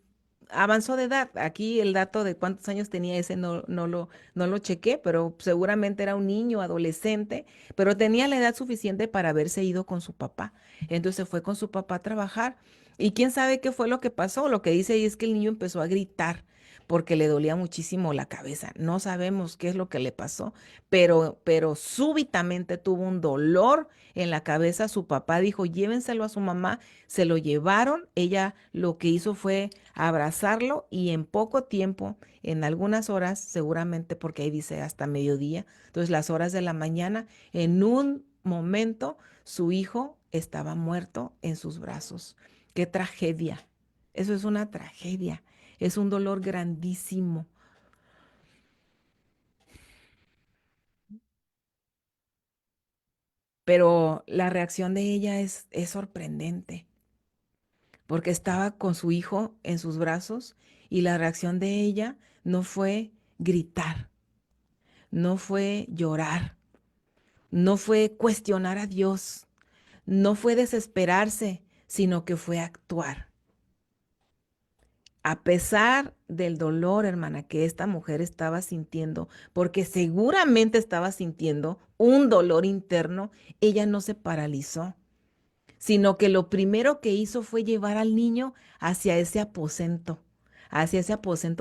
avanzó de edad. Aquí el dato de cuántos años tenía ese no lo chequé, pero seguramente era un niño, adolescente, pero tenía la edad suficiente para haberse ido con su papá. Entonces fue con su papá a trabajar Y quién sabe qué fue lo que pasó. Lo que dice ahí es que el niño empezó a gritar porque le dolía muchísimo la cabeza. No sabemos qué es lo que le pasó, pero súbitamente tuvo un dolor en la cabeza. Su papá dijo, llévenselo a su mamá. Se lo llevaron. Ella lo que hizo fue abrazarlo y en poco tiempo, en algunas horas, seguramente porque ahí dice hasta mediodía, entonces las horas de la mañana, en un momento, su hijo estaba muerto en sus brazos. Qué tragedia. Eso es una tragedia. Es un dolor grandísimo. Pero la reacción de ella es sorprendente, porque estaba con su hijo en sus brazos y la reacción de ella no fue gritar, no fue llorar, no fue cuestionar a Dios, no fue desesperarse, sino que fue actuar. A pesar del dolor, hermana, que esta mujer estaba sintiendo, porque seguramente estaba sintiendo un dolor interno, ella no se paralizó, sino que lo primero que hizo fue llevar al niño hacia ese aposento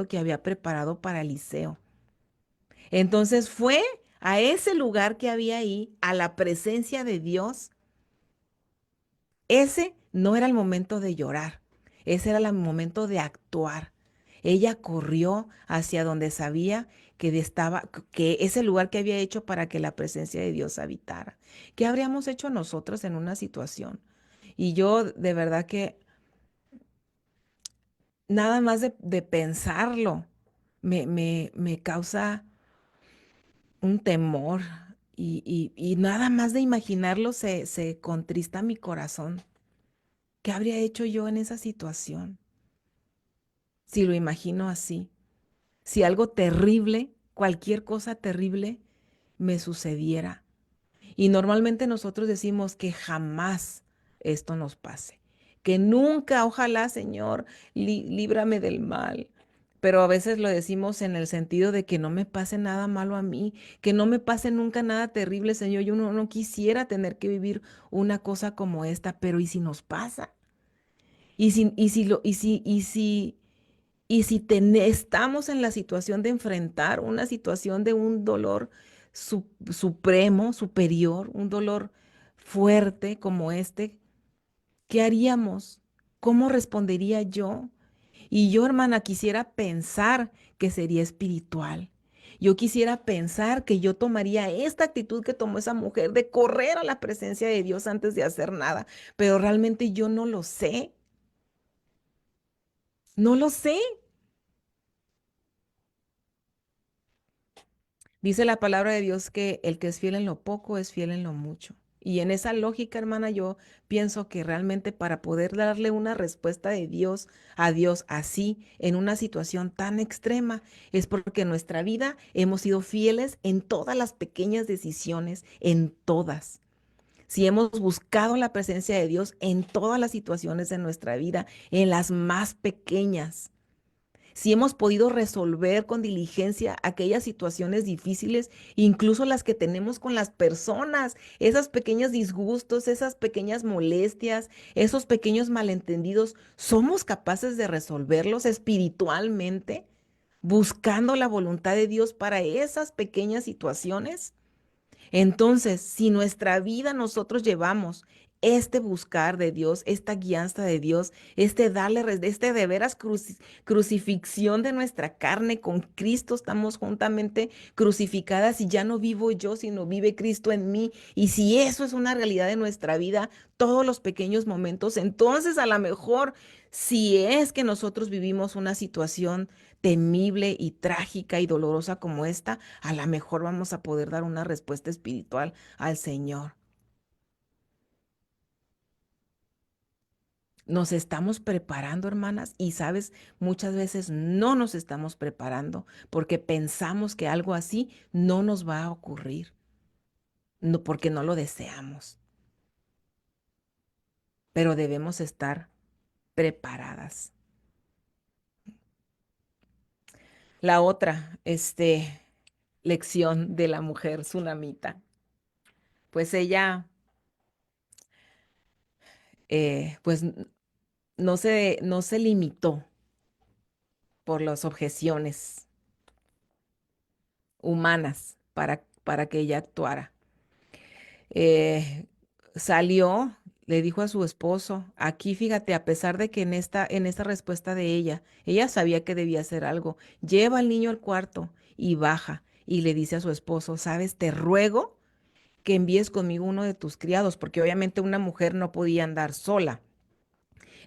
que había preparado para Eliseo. Entonces fue a ese lugar que había ahí, a la presencia de Dios. Ese no era el momento de llorar, ese era el momento de actuar. Ella corrió hacia donde sabía que ese lugar que había hecho para que la presencia de Dios habitara. ¿Qué habríamos hecho nosotros en una situación? Y yo de verdad que nada más de pensarlo me causa un temor y nada más de imaginarlo se contrista mi corazón. ¿Qué habría hecho yo en esa situación? Si lo imagino así, si algo terrible, cualquier cosa terrible me sucediera. Y normalmente nosotros decimos que jamás esto nos pase, que nunca, ojalá, Señor, líbrame del mal. Pero a veces lo decimos en el sentido de que no me pase nada malo a mí, que no me pase nunca nada terrible, Señor. Yo no quisiera tener que vivir una cosa como esta, pero ¿y si nos pasa? Y si estamos en la situación de enfrentar una situación de un dolor supremo, superior, un dolor fuerte como este, ¿qué haríamos? ¿Cómo respondería yo? Y yo, hermana, quisiera pensar que sería espiritual. Yo quisiera pensar que yo tomaría esta actitud que tomó esa mujer de correr a la presencia de Dios antes de hacer nada, pero realmente yo no lo sé, no lo sé. Dice la palabra de Dios que el que es fiel en lo poco es fiel en lo mucho. Y en esa lógica, hermana, yo pienso que realmente para poder darle una respuesta de Dios a Dios así, en una situación tan extrema, es porque en nuestra vida hemos sido fieles en todas las pequeñas decisiones, en todas. Si hemos buscado la presencia de Dios en todas las situaciones de nuestra vida, en las más pequeñas, si hemos podido resolver con diligencia aquellas situaciones difíciles, incluso las que tenemos con las personas, esas pequeños disgustos, esas pequeñas molestias, esos pequeños malentendidos, somos capaces de resolverlos espiritualmente, buscando la voluntad de Dios para esas pequeñas situaciones. Entonces, si nuestra vida nosotros llevamos este buscar de Dios, esta guianza de Dios, este de veras crucifixión de nuestra carne con Cristo, estamos juntamente crucificadas y ya no vivo yo, sino vive Cristo en mí. Y si eso es una realidad de nuestra vida, todos los pequeños momentos, entonces a lo mejor si es que nosotros vivimos una situación temible y trágica y dolorosa como esta, a lo mejor vamos a poder dar una respuesta espiritual al Señor. Nos estamos preparando, hermanas, y sabes, muchas veces no nos estamos preparando porque pensamos que algo así no nos va a ocurrir, no porque no lo deseamos, pero debemos estar preparadas. La otra, lección de la mujer tsunamita, pues ella, pues no se limitó por las objeciones humanas para que ella actuara. eh, Salió, le dijo a su esposo, aquí fíjate, a pesar de que en esta respuesta de ella sabía que debía hacer algo, lleva al niño al cuarto y baja y le dice a su esposo, sabes, te ruego que envíes conmigo uno de tus criados, porque obviamente una mujer no podía andar sola.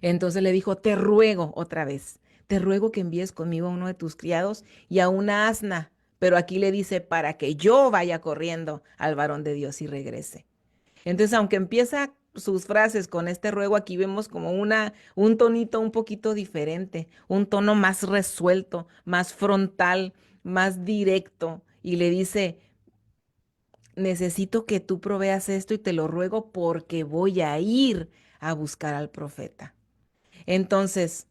Entonces le dijo, te ruego otra vez, te ruego que envíes conmigo a uno de tus criados y a una asna. Pero aquí le dice, para que yo vaya corriendo al varón de Dios y regrese. Entonces, aunque empieza sus frases con este ruego, aquí vemos como un tonito un poquito diferente, un tono más resuelto, más frontal, más directo. Y le dice, necesito que tú proveas esto y te lo ruego porque voy a ir a buscar al profeta. Entonces,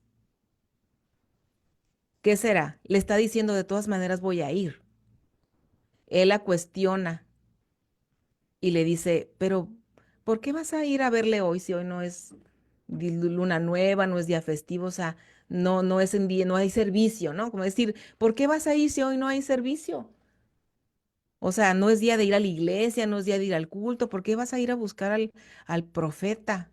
¿qué será? Le está diciendo, de todas maneras voy a ir. Él la cuestiona y le dice, pero ¿por qué vas a ir a verle hoy si hoy no es luna nueva, no es día festivo? O sea, no es en día, no hay servicio, ¿no? Como decir, ¿por qué vas a ir si hoy no hay servicio? O sea, no es día de ir a la iglesia, no es día de ir al culto, ¿por qué vas a ir a buscar al profeta?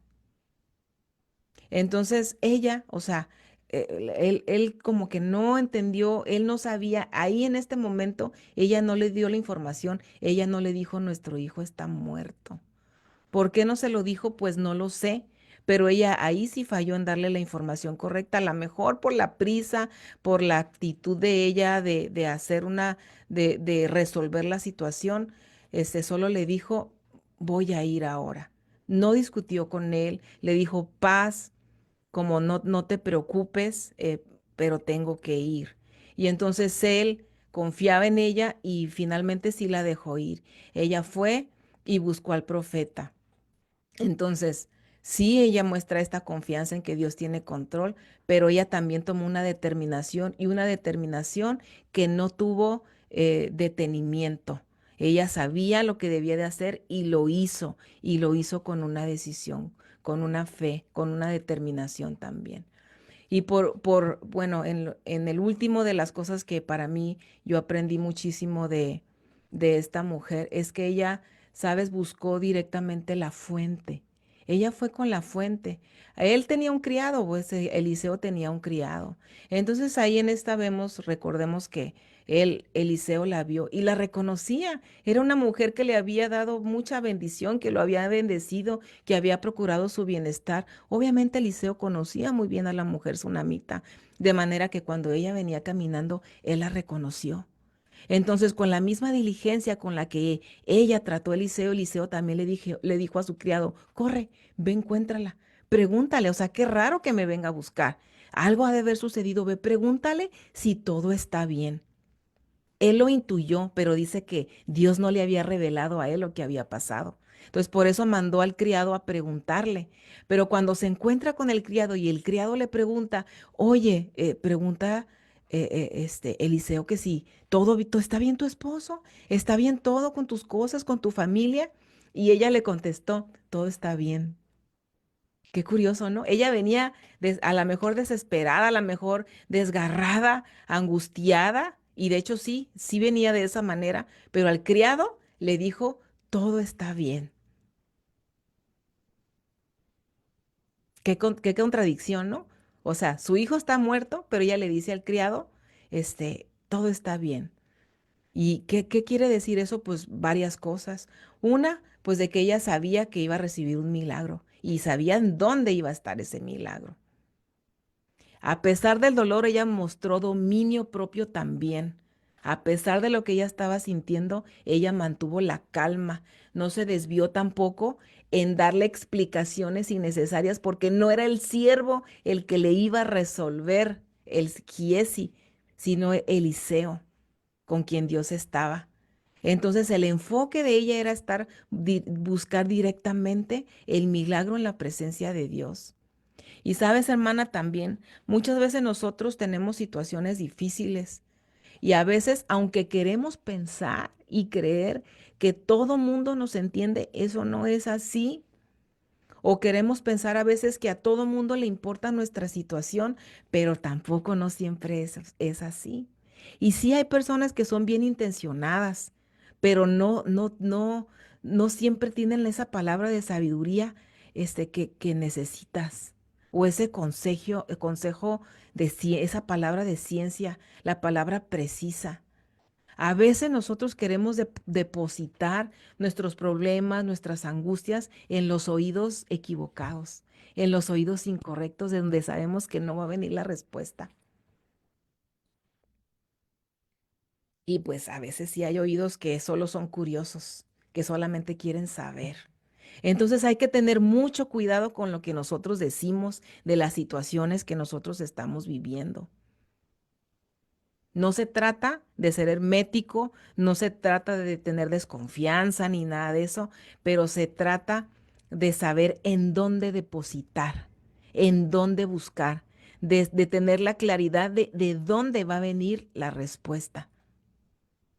Entonces ella, o sea, él como que no entendió, él no sabía, ahí en este momento ella no le dio la información, ella no le dijo, nuestro hijo está muerto. ¿Por qué no se lo dijo? Pues no lo sé, pero ella ahí sí falló en darle la información correcta, a lo mejor por la prisa, por la actitud de ella de hacer de resolver la situación, solo le dijo, voy a ir ahora. No discutió con él, le dijo, paz, como no te preocupes, pero tengo que ir. Y entonces él confiaba en ella y finalmente sí la dejó ir. Ella fue y buscó al profeta. Entonces, sí, ella muestra esta confianza en que Dios tiene control, pero ella también tomó una determinación que no tuvo detenimiento. Ella sabía lo que debía de hacer y lo hizo con una decisión, con una fe, con una determinación también. Y bueno, en el último de las cosas que para mí yo aprendí muchísimo de esta mujer es que ella, sabes, buscó directamente la fuente. Ella fue con la fuente. Él tenía un criado, pues Eliseo tenía un criado. Entonces ahí en esta vemos, recordemos que Eliseo la vio y la reconocía. Era una mujer que le había dado mucha bendición, que lo había bendecido, que había procurado su bienestar. Obviamente Eliseo conocía muy bien a la mujer sunamita, de manera que cuando ella venía caminando, él la reconoció. Entonces, con la misma diligencia con la que ella trató a Eliseo, Eliseo también le dijo a su criado, corre, ve, encuéntrala, pregúntale, o sea, qué raro que me venga a buscar. Algo ha de haber sucedido, ve, pregúntale si todo está bien. Él lo intuyó, pero dice que Dios no le había revelado a él lo que había pasado. Entonces, por eso mandó al criado a preguntarle. Pero cuando se encuentra con el criado y el criado le pregunta, oye, pregunta Eliseo que si todo está bien tu esposo, está bien todo con tus cosas, con tu familia. Y ella le contestó, todo está bien. Qué curioso, ¿no? Ella venía a la mejor desesperada, a la mejor desgarrada, angustiada, y de hecho sí, sí venía de esa manera, pero al criado le dijo, todo está bien. Qué contradicción, ¿no? O sea, su hijo está muerto, pero ella le dice al criado, todo está bien. ¿Y qué quiere decir eso? Pues varias cosas. Una, pues de que ella sabía que iba a recibir un milagro y sabía en dónde iba a estar ese milagro. A pesar del dolor, ella mostró dominio propio también. A pesar de lo que ella estaba sintiendo, ella mantuvo la calma. No se desvió tampoco en darle explicaciones innecesarias porque no era el siervo el que le iba a resolver el Giesi, sino Eliseo, con quien Dios estaba. Entonces el enfoque de ella era buscar directamente el milagro en la presencia de Dios. Y sabes, hermana, también muchas veces nosotros tenemos situaciones difíciles y a veces, aunque queremos pensar y creer que todo mundo nos entiende, eso no es así. O queremos pensar a veces que a todo mundo le importa nuestra situación, pero tampoco no siempre es así. Y sí hay personas que son bien intencionadas, pero no siempre tienen esa palabra de sabiduría que necesitas. O ese consejo esa palabra de ciencia, la palabra precisa. A veces nosotros queremos depositar nuestros problemas, nuestras angustias en los oídos equivocados, en los oídos incorrectos, de donde sabemos que no va a venir la respuesta. Y pues a veces sí hay oídos que solo son curiosos, que solamente quieren saber. Entonces hay que tener mucho cuidado con lo que nosotros decimos de las situaciones que nosotros estamos viviendo. No se trata de ser hermético, no se trata de tener desconfianza ni nada de eso, pero se trata de saber en dónde depositar, en dónde buscar, de tener la claridad de dónde va a venir la respuesta.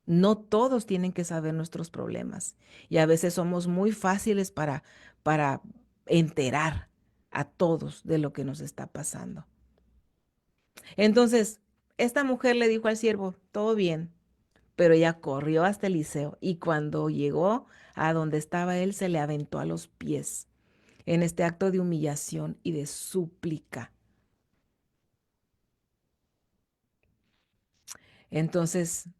No todos tienen que saber nuestros problemas y a veces somos muy fáciles para enterar a todos de lo que nos está pasando. Entonces, esta mujer le dijo al siervo, todo bien, pero ella corrió hasta Eliseo y cuando llegó a donde estaba él, se le aventó a los pies en este acto de humillación y de súplica. Entonces,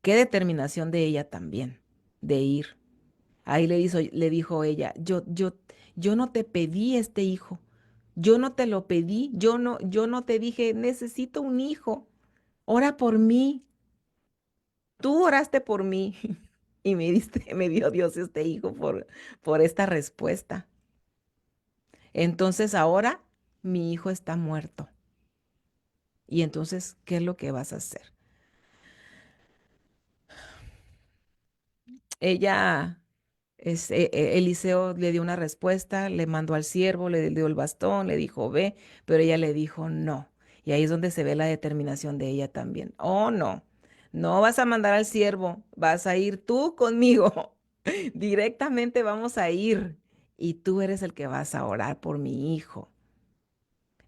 qué determinación de ella también, de ir. Ahí le dijo ella, yo no te pedí este hijo, yo no te lo pedí, yo no te dije, necesito un hijo, ora por mí, tú oraste por mí y me dio Dios este hijo por esta respuesta. Entonces ahora mi hijo está muerto. Y entonces, ¿qué es lo que vas a hacer? Ella, Eliseo le dio una respuesta, le mandó al siervo, le dio el bastón, le dijo, ve, pero ella le dijo no. Y ahí es donde se ve la determinación de ella también. Oh, no, no vas a mandar al siervo, vas a ir tú conmigo. Directamente vamos a ir. Y tú eres el que vas a orar por mi hijo.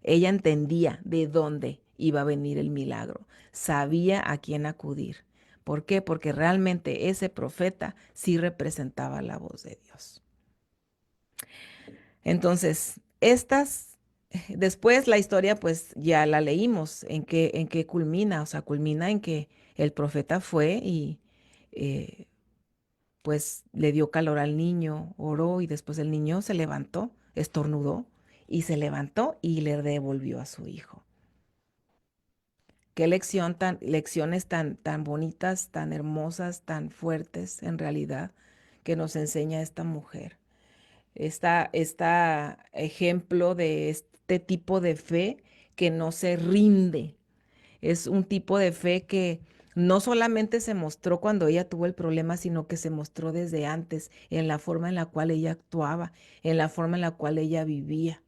Ella entendía de dónde iba a venir el milagro, sabía a quién acudir. ¿Por qué? Porque realmente ese profeta sí representaba la voz de Dios. Entonces, después la historia pues ya la leímos, en qué culmina, o sea, culmina en que el profeta fue y eh, pues le dio calor al niño, oró y después el niño se levantó, estornudó y se levantó y le devolvió a su hijo. Qué lecciones tan bonitas, tan hermosas, tan fuertes en realidad que nos enseña esta mujer. Esta ejemplo de este tipo de fe que no se rinde. Es un tipo de fe que no solamente se mostró cuando ella tuvo el problema, sino que se mostró desde antes, en la forma en la cual ella actuaba, en la forma en la cual ella vivía,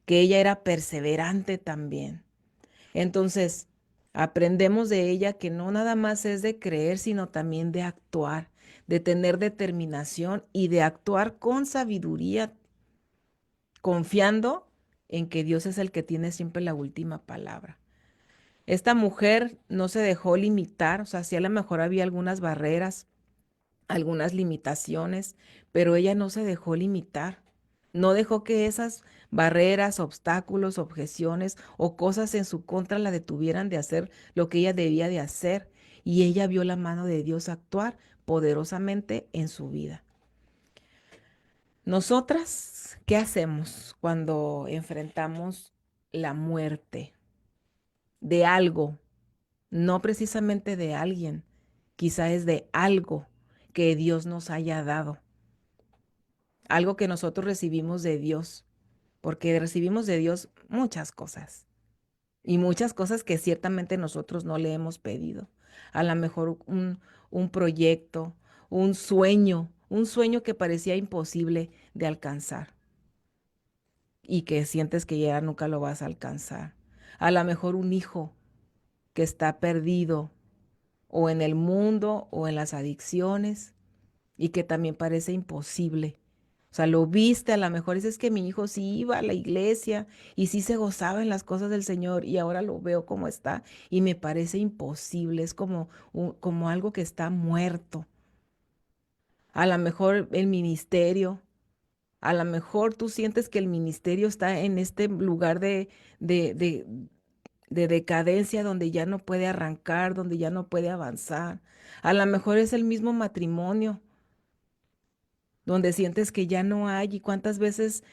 que ella era perseverante también. Entonces, aprendemos de ella que no nada más es de creer, sino también de actuar, de tener determinación y de actuar con sabiduría, confiando en que Dios es el que tiene siempre la última palabra. Esta mujer no se dejó limitar, o sea, sí a lo mejor había algunas barreras, algunas limitaciones, pero ella no se dejó limitar. No dejó que esas barreras, obstáculos, objeciones o cosas en su contra la detuvieran de hacer lo que ella debía de hacer. Y ella vio la mano de Dios actuar poderosamente en su vida. Nosotras, ¿qué hacemos cuando enfrentamos la muerte de algo? No precisamente de alguien, quizá es de algo que Dios nos haya dado, algo que nosotros recibimos de Dios, porque recibimos de Dios muchas cosas y muchas cosas que ciertamente nosotros no le hemos pedido. A lo mejor un proyecto, un sueño que parecía imposible de alcanzar y que sientes que ya nunca lo vas a alcanzar. A lo mejor un hijo que está perdido o en el mundo o en las adicciones y que también parece imposible O sea, lo viste, a lo mejor dices que mi hijo sí iba a la iglesia y sí se gozaba en las cosas del Señor y ahora lo veo como está y me parece imposible, es como, como algo que está muerto. A lo mejor el ministerio, a lo mejor tú sientes que el ministerio está en este lugar de, de, de decadencia donde ya no puede arrancar, donde ya no puede avanzar. A lo mejor es el mismo matrimonio donde sientes que ya no hay y cuántas veces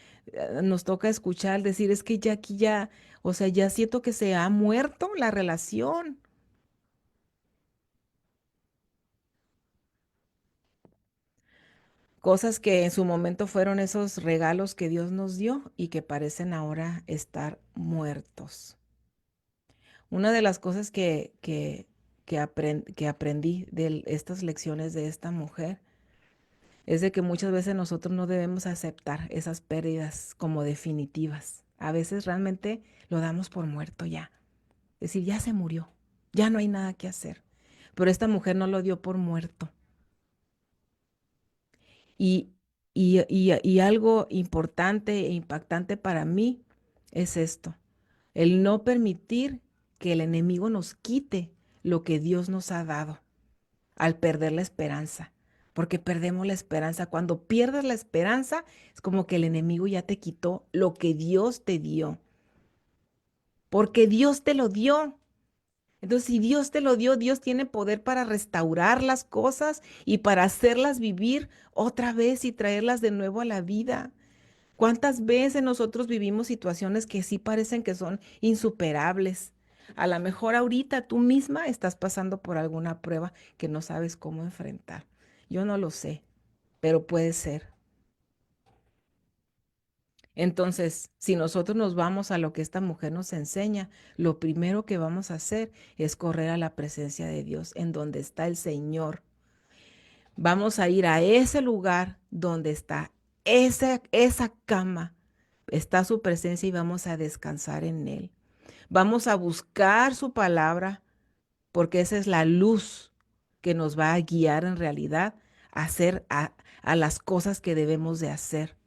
nos toca escuchar decir es que ya aquí ya, o sea, ya siento que se ha muerto la relación. Cosas que en su momento fueron esos regalos que Dios nos dio y que parecen ahora estar muertos. Una de las cosas que aprendí de estas lecciones de esta mujer es de que muchas veces nosotros no debemos aceptar esas pérdidas como definitivas. A veces realmente lo damos por muerto ya. Es decir, ya se murió, ya no hay nada que hacer. Pero esta mujer no lo dio por muerto. Y, y algo importante e impactante para mí es esto, el no permitir que el enemigo nos quite lo que Dios nos ha dado al perder la esperanza, porque perdemos la esperanza. Cuando pierdes la esperanza, es como que el enemigo ya te quitó lo que Dios te dio, porque Dios te lo dio. Entonces, si Dios te lo dio, Dios tiene poder para restaurar las cosas y para hacerlas vivir otra vez y traerlas de nuevo a la vida. ¿Cuántas veces nosotros vivimos situaciones que sí parecen que son insuperables? A lo mejor ahorita tú misma estás pasando por alguna prueba que no sabes cómo enfrentar. Yo no lo sé, pero puede ser. Entonces, si nosotros nos vamos a lo que esta mujer nos enseña, lo primero que vamos a hacer es correr a la presencia de Dios, en donde está el Señor. Vamos a ir a ese lugar donde está esa cama, está su presencia y vamos a descansar en Él. Vamos a buscar su palabra porque esa es la luz que nos va a guiar en realidad a hacer a las cosas que debemos de hacer.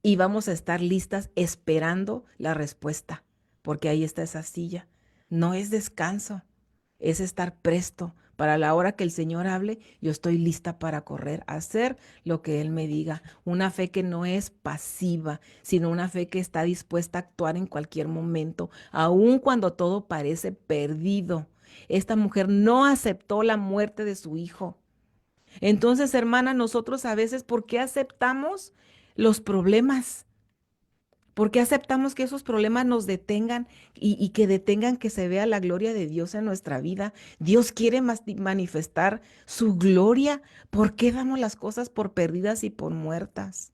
Y vamos a estar listas esperando la respuesta, porque ahí está esa silla. No es descanso, es estar presto. Para la hora que el Señor hable, yo estoy lista para correr, a hacer lo que Él me diga. Una fe que no es pasiva, sino una fe que está dispuesta a actuar en cualquier momento, aun cuando todo parece perdido. Esta mujer no aceptó la muerte de su hijo. Entonces, hermana, nosotros a veces, ¿por qué aceptamos los problemas? ¿Por qué aceptamos que esos problemas nos detengan y que detengan que se vea la gloria de Dios en nuestra vida? Dios quiere manifestar su gloria. ¿Por qué damos las cosas por perdidas y por muertas?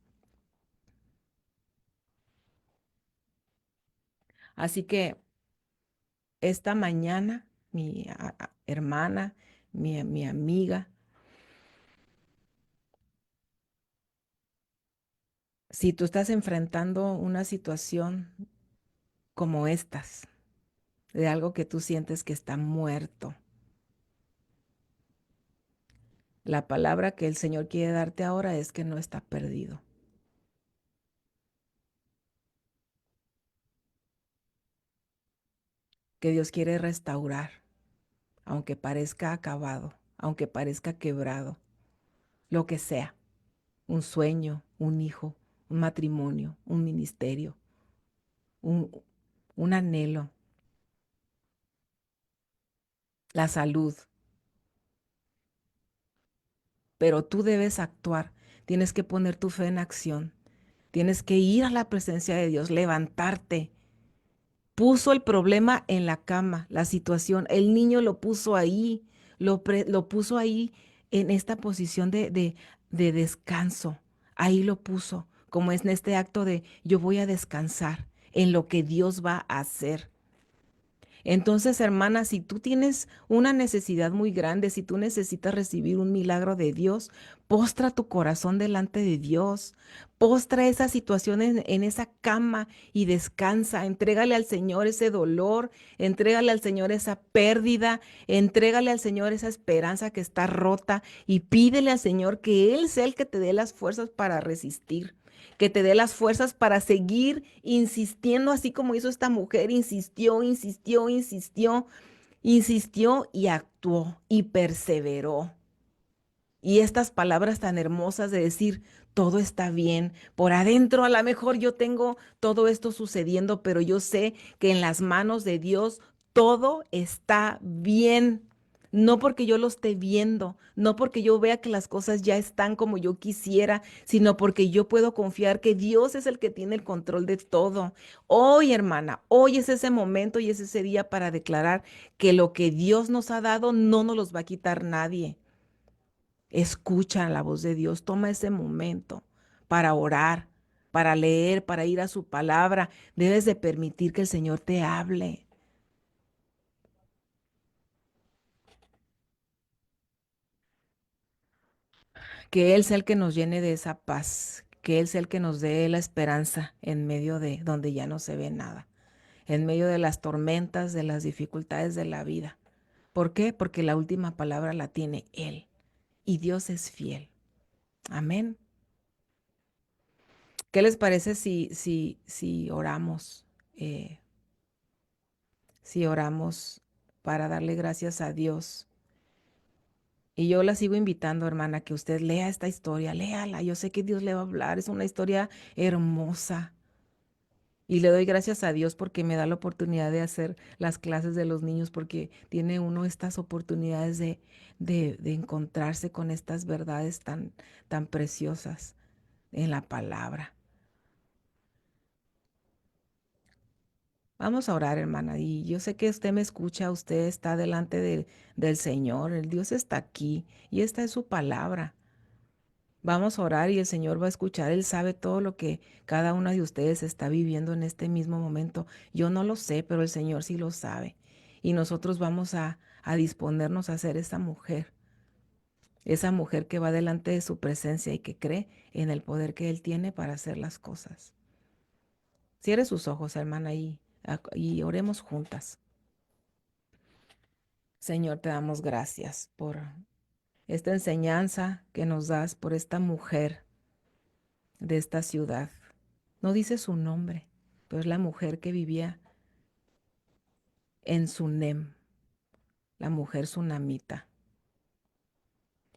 Así que esta mañana, mi hermana, mi amiga, si tú estás enfrentando una situación como estas, de algo que tú sientes que está muerto, la palabra que el Señor quiere darte ahora es que no está perdido, que Dios quiere restaurar, aunque parezca acabado, aunque parezca quebrado, lo que sea, un sueño, un hijo, un matrimonio, un ministerio, un, un anhelo, la salud, pero tú debes actuar, tienes que poner tu fe en acción, tienes que ir a la presencia de Dios, levantarte. Puso el problema en la cama, la situación, el niño lo puso ahí, lo puso ahí en esta posición de descanso, ahí lo puso, como es en este acto de yo voy a descansar en lo que Dios va a hacer. Entonces, hermana, si tú tienes una necesidad muy grande, si tú necesitas recibir un milagro de Dios, postra tu corazón delante de Dios, postra esa situación en esa cama y descansa, entrégale al Señor ese dolor, entrégale al Señor esa pérdida, entrégale al Señor esa esperanza que está rota y pídele al Señor que Él sea el que te dé las fuerzas para resistir, que te dé las fuerzas para seguir insistiendo, así como hizo esta mujer, insistió, insistió, insistió, insistió y actuó y perseveró. Y estas palabras tan hermosas de decir, todo está bien, por adentro a lo mejor yo tengo todo esto sucediendo, pero yo sé que en las manos de Dios todo está bien. No porque yo lo esté viendo, no porque yo vea que las cosas ya están como yo quisiera, sino porque yo puedo confiar que Dios es el que tiene el control de todo. Hoy, hermana, hoy es ese momento y es ese día para declarar que lo que Dios nos ha dado no nos los va a quitar nadie. Escucha la voz de Dios, toma ese momento para orar, para leer, para ir a su palabra. Debes de permitir que el Señor te hable, que Él sea el que nos llene de esa paz, que Él sea el que nos dé la esperanza en medio de donde ya no se ve nada, en medio de las tormentas, de las dificultades de la vida. ¿Por qué? Porque la última palabra la tiene Él y Dios es fiel. Amén. ¿Qué les parece si oramos? Eh, si oramos para darle gracias a Dios. Y yo la sigo invitando, hermana, que usted lea esta historia, léala. Yo sé que Dios le va a hablar, es una historia hermosa. Y le doy gracias a Dios porque me da la oportunidad de hacer las clases de los niños, porque tiene uno estas oportunidades de encontrarse con estas verdades tan preciosas en la palabra. Vamos a orar, hermana. Y yo sé que usted me escucha, usted está delante del Señor, el Dios está aquí y esta es su palabra. Vamos a orar y el Señor va a escuchar. Él sabe todo lo que cada una de ustedes está viviendo en este mismo momento. Yo no lo sé, pero el Señor sí lo sabe. Y nosotros vamos a disponernos a ser esa mujer que va delante de su presencia y que cree en el poder que Él tiene para hacer las cosas. Cierre sus ojos, hermana, y oremos juntas. Señor, te damos gracias por esta enseñanza que nos das, por esta mujer de esta ciudad. No dice su nombre, pero es la mujer que vivía en Sunem, la mujer sunamita.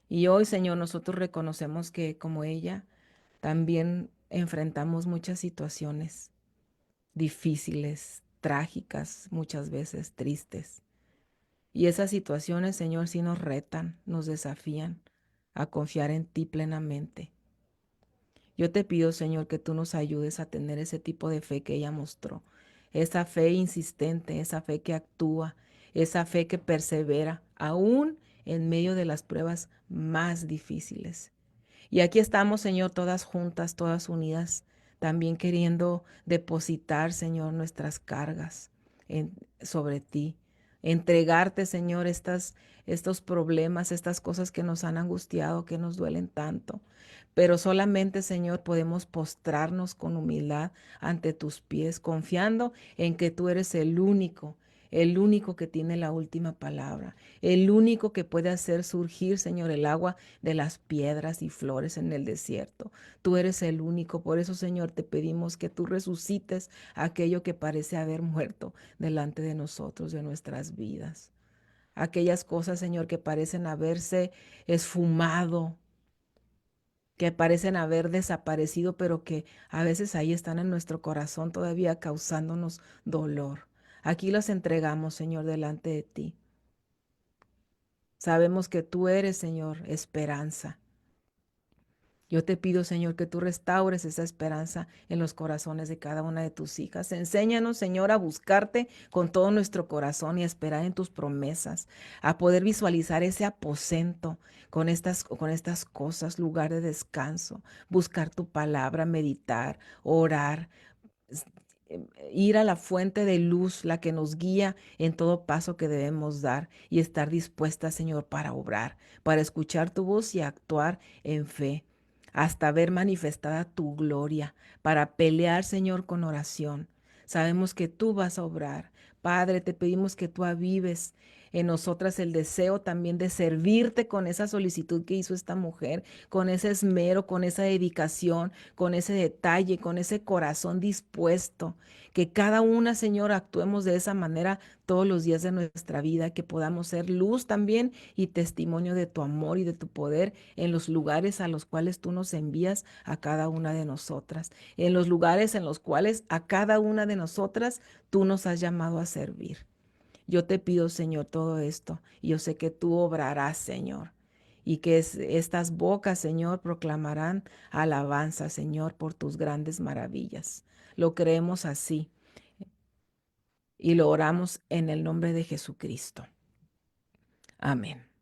Y hoy, Señor, nosotros reconocemos que como ella, también enfrentamos muchas situaciones difíciles, trágicas, muchas veces tristes. Y esas situaciones, Señor, sí nos retan, nos desafían a confiar en ti plenamente. Yo te pido, Señor, que tú nos ayudes a tener ese tipo de fe que ella mostró, esa fe insistente, esa fe que actúa, esa fe que persevera, aún en medio de las pruebas más difíciles. Y aquí estamos, Señor, todas juntas, todas unidas, también queriendo depositar, Señor, nuestras cargas sobre ti. Entregarte, Señor, estos problemas, estas cosas que nos han angustiado, que nos duelen tanto. Pero solamente, Señor, podemos postrarnos con humildad ante tus pies, confiando en que tú eres el único que tiene la última palabra, el único que puede hacer surgir, Señor, el agua de las piedras y flores en el desierto. Tú eres el único. Por eso, Señor, te pedimos que tú resucites aquello que parece haber muerto delante de nosotros, de nuestras vidas. Aquellas cosas, Señor, que parecen haberse esfumado, que parecen haber desaparecido, pero que a veces ahí están en nuestro corazón todavía causándonos dolor. Aquí los entregamos, Señor, delante de ti. Sabemos que tú eres, Señor, esperanza. Yo te pido, Señor, que tú restaures esa esperanza en los corazones de cada una de tus hijas. Enséñanos, Señor, a buscarte con todo nuestro corazón y a esperar en tus promesas, a poder visualizar ese aposento con estas cosas, lugar de descanso, buscar tu palabra, meditar, orar, ir a la fuente de luz, la que nos guía en todo paso que debemos dar y estar dispuesta, Señor, para obrar, para escuchar tu voz y actuar en fe, hasta ver manifestada tu gloria, para pelear, Señor, con oración. Sabemos que tú vas a obrar. Padre, te pedimos que tú avives en nosotras el deseo también de servirte con esa solicitud que hizo esta mujer, con ese esmero, con esa dedicación, con ese detalle, con ese corazón dispuesto. Que cada una, Señor, actuemos de esa manera todos los días de nuestra vida, que podamos ser luz también y testimonio de tu amor y de tu poder en los lugares a los cuales tú nos envías a cada una de nosotras, en los lugares en los cuales a cada una de nosotras tú nos has llamado a servir. Yo te pido, Señor, todo esto, y yo sé que tú obrarás, Señor, y que estas bocas, Señor, proclamarán alabanza, Señor, por tus grandes maravillas. Lo creemos así y lo oramos en el nombre de Jesucristo. Amén.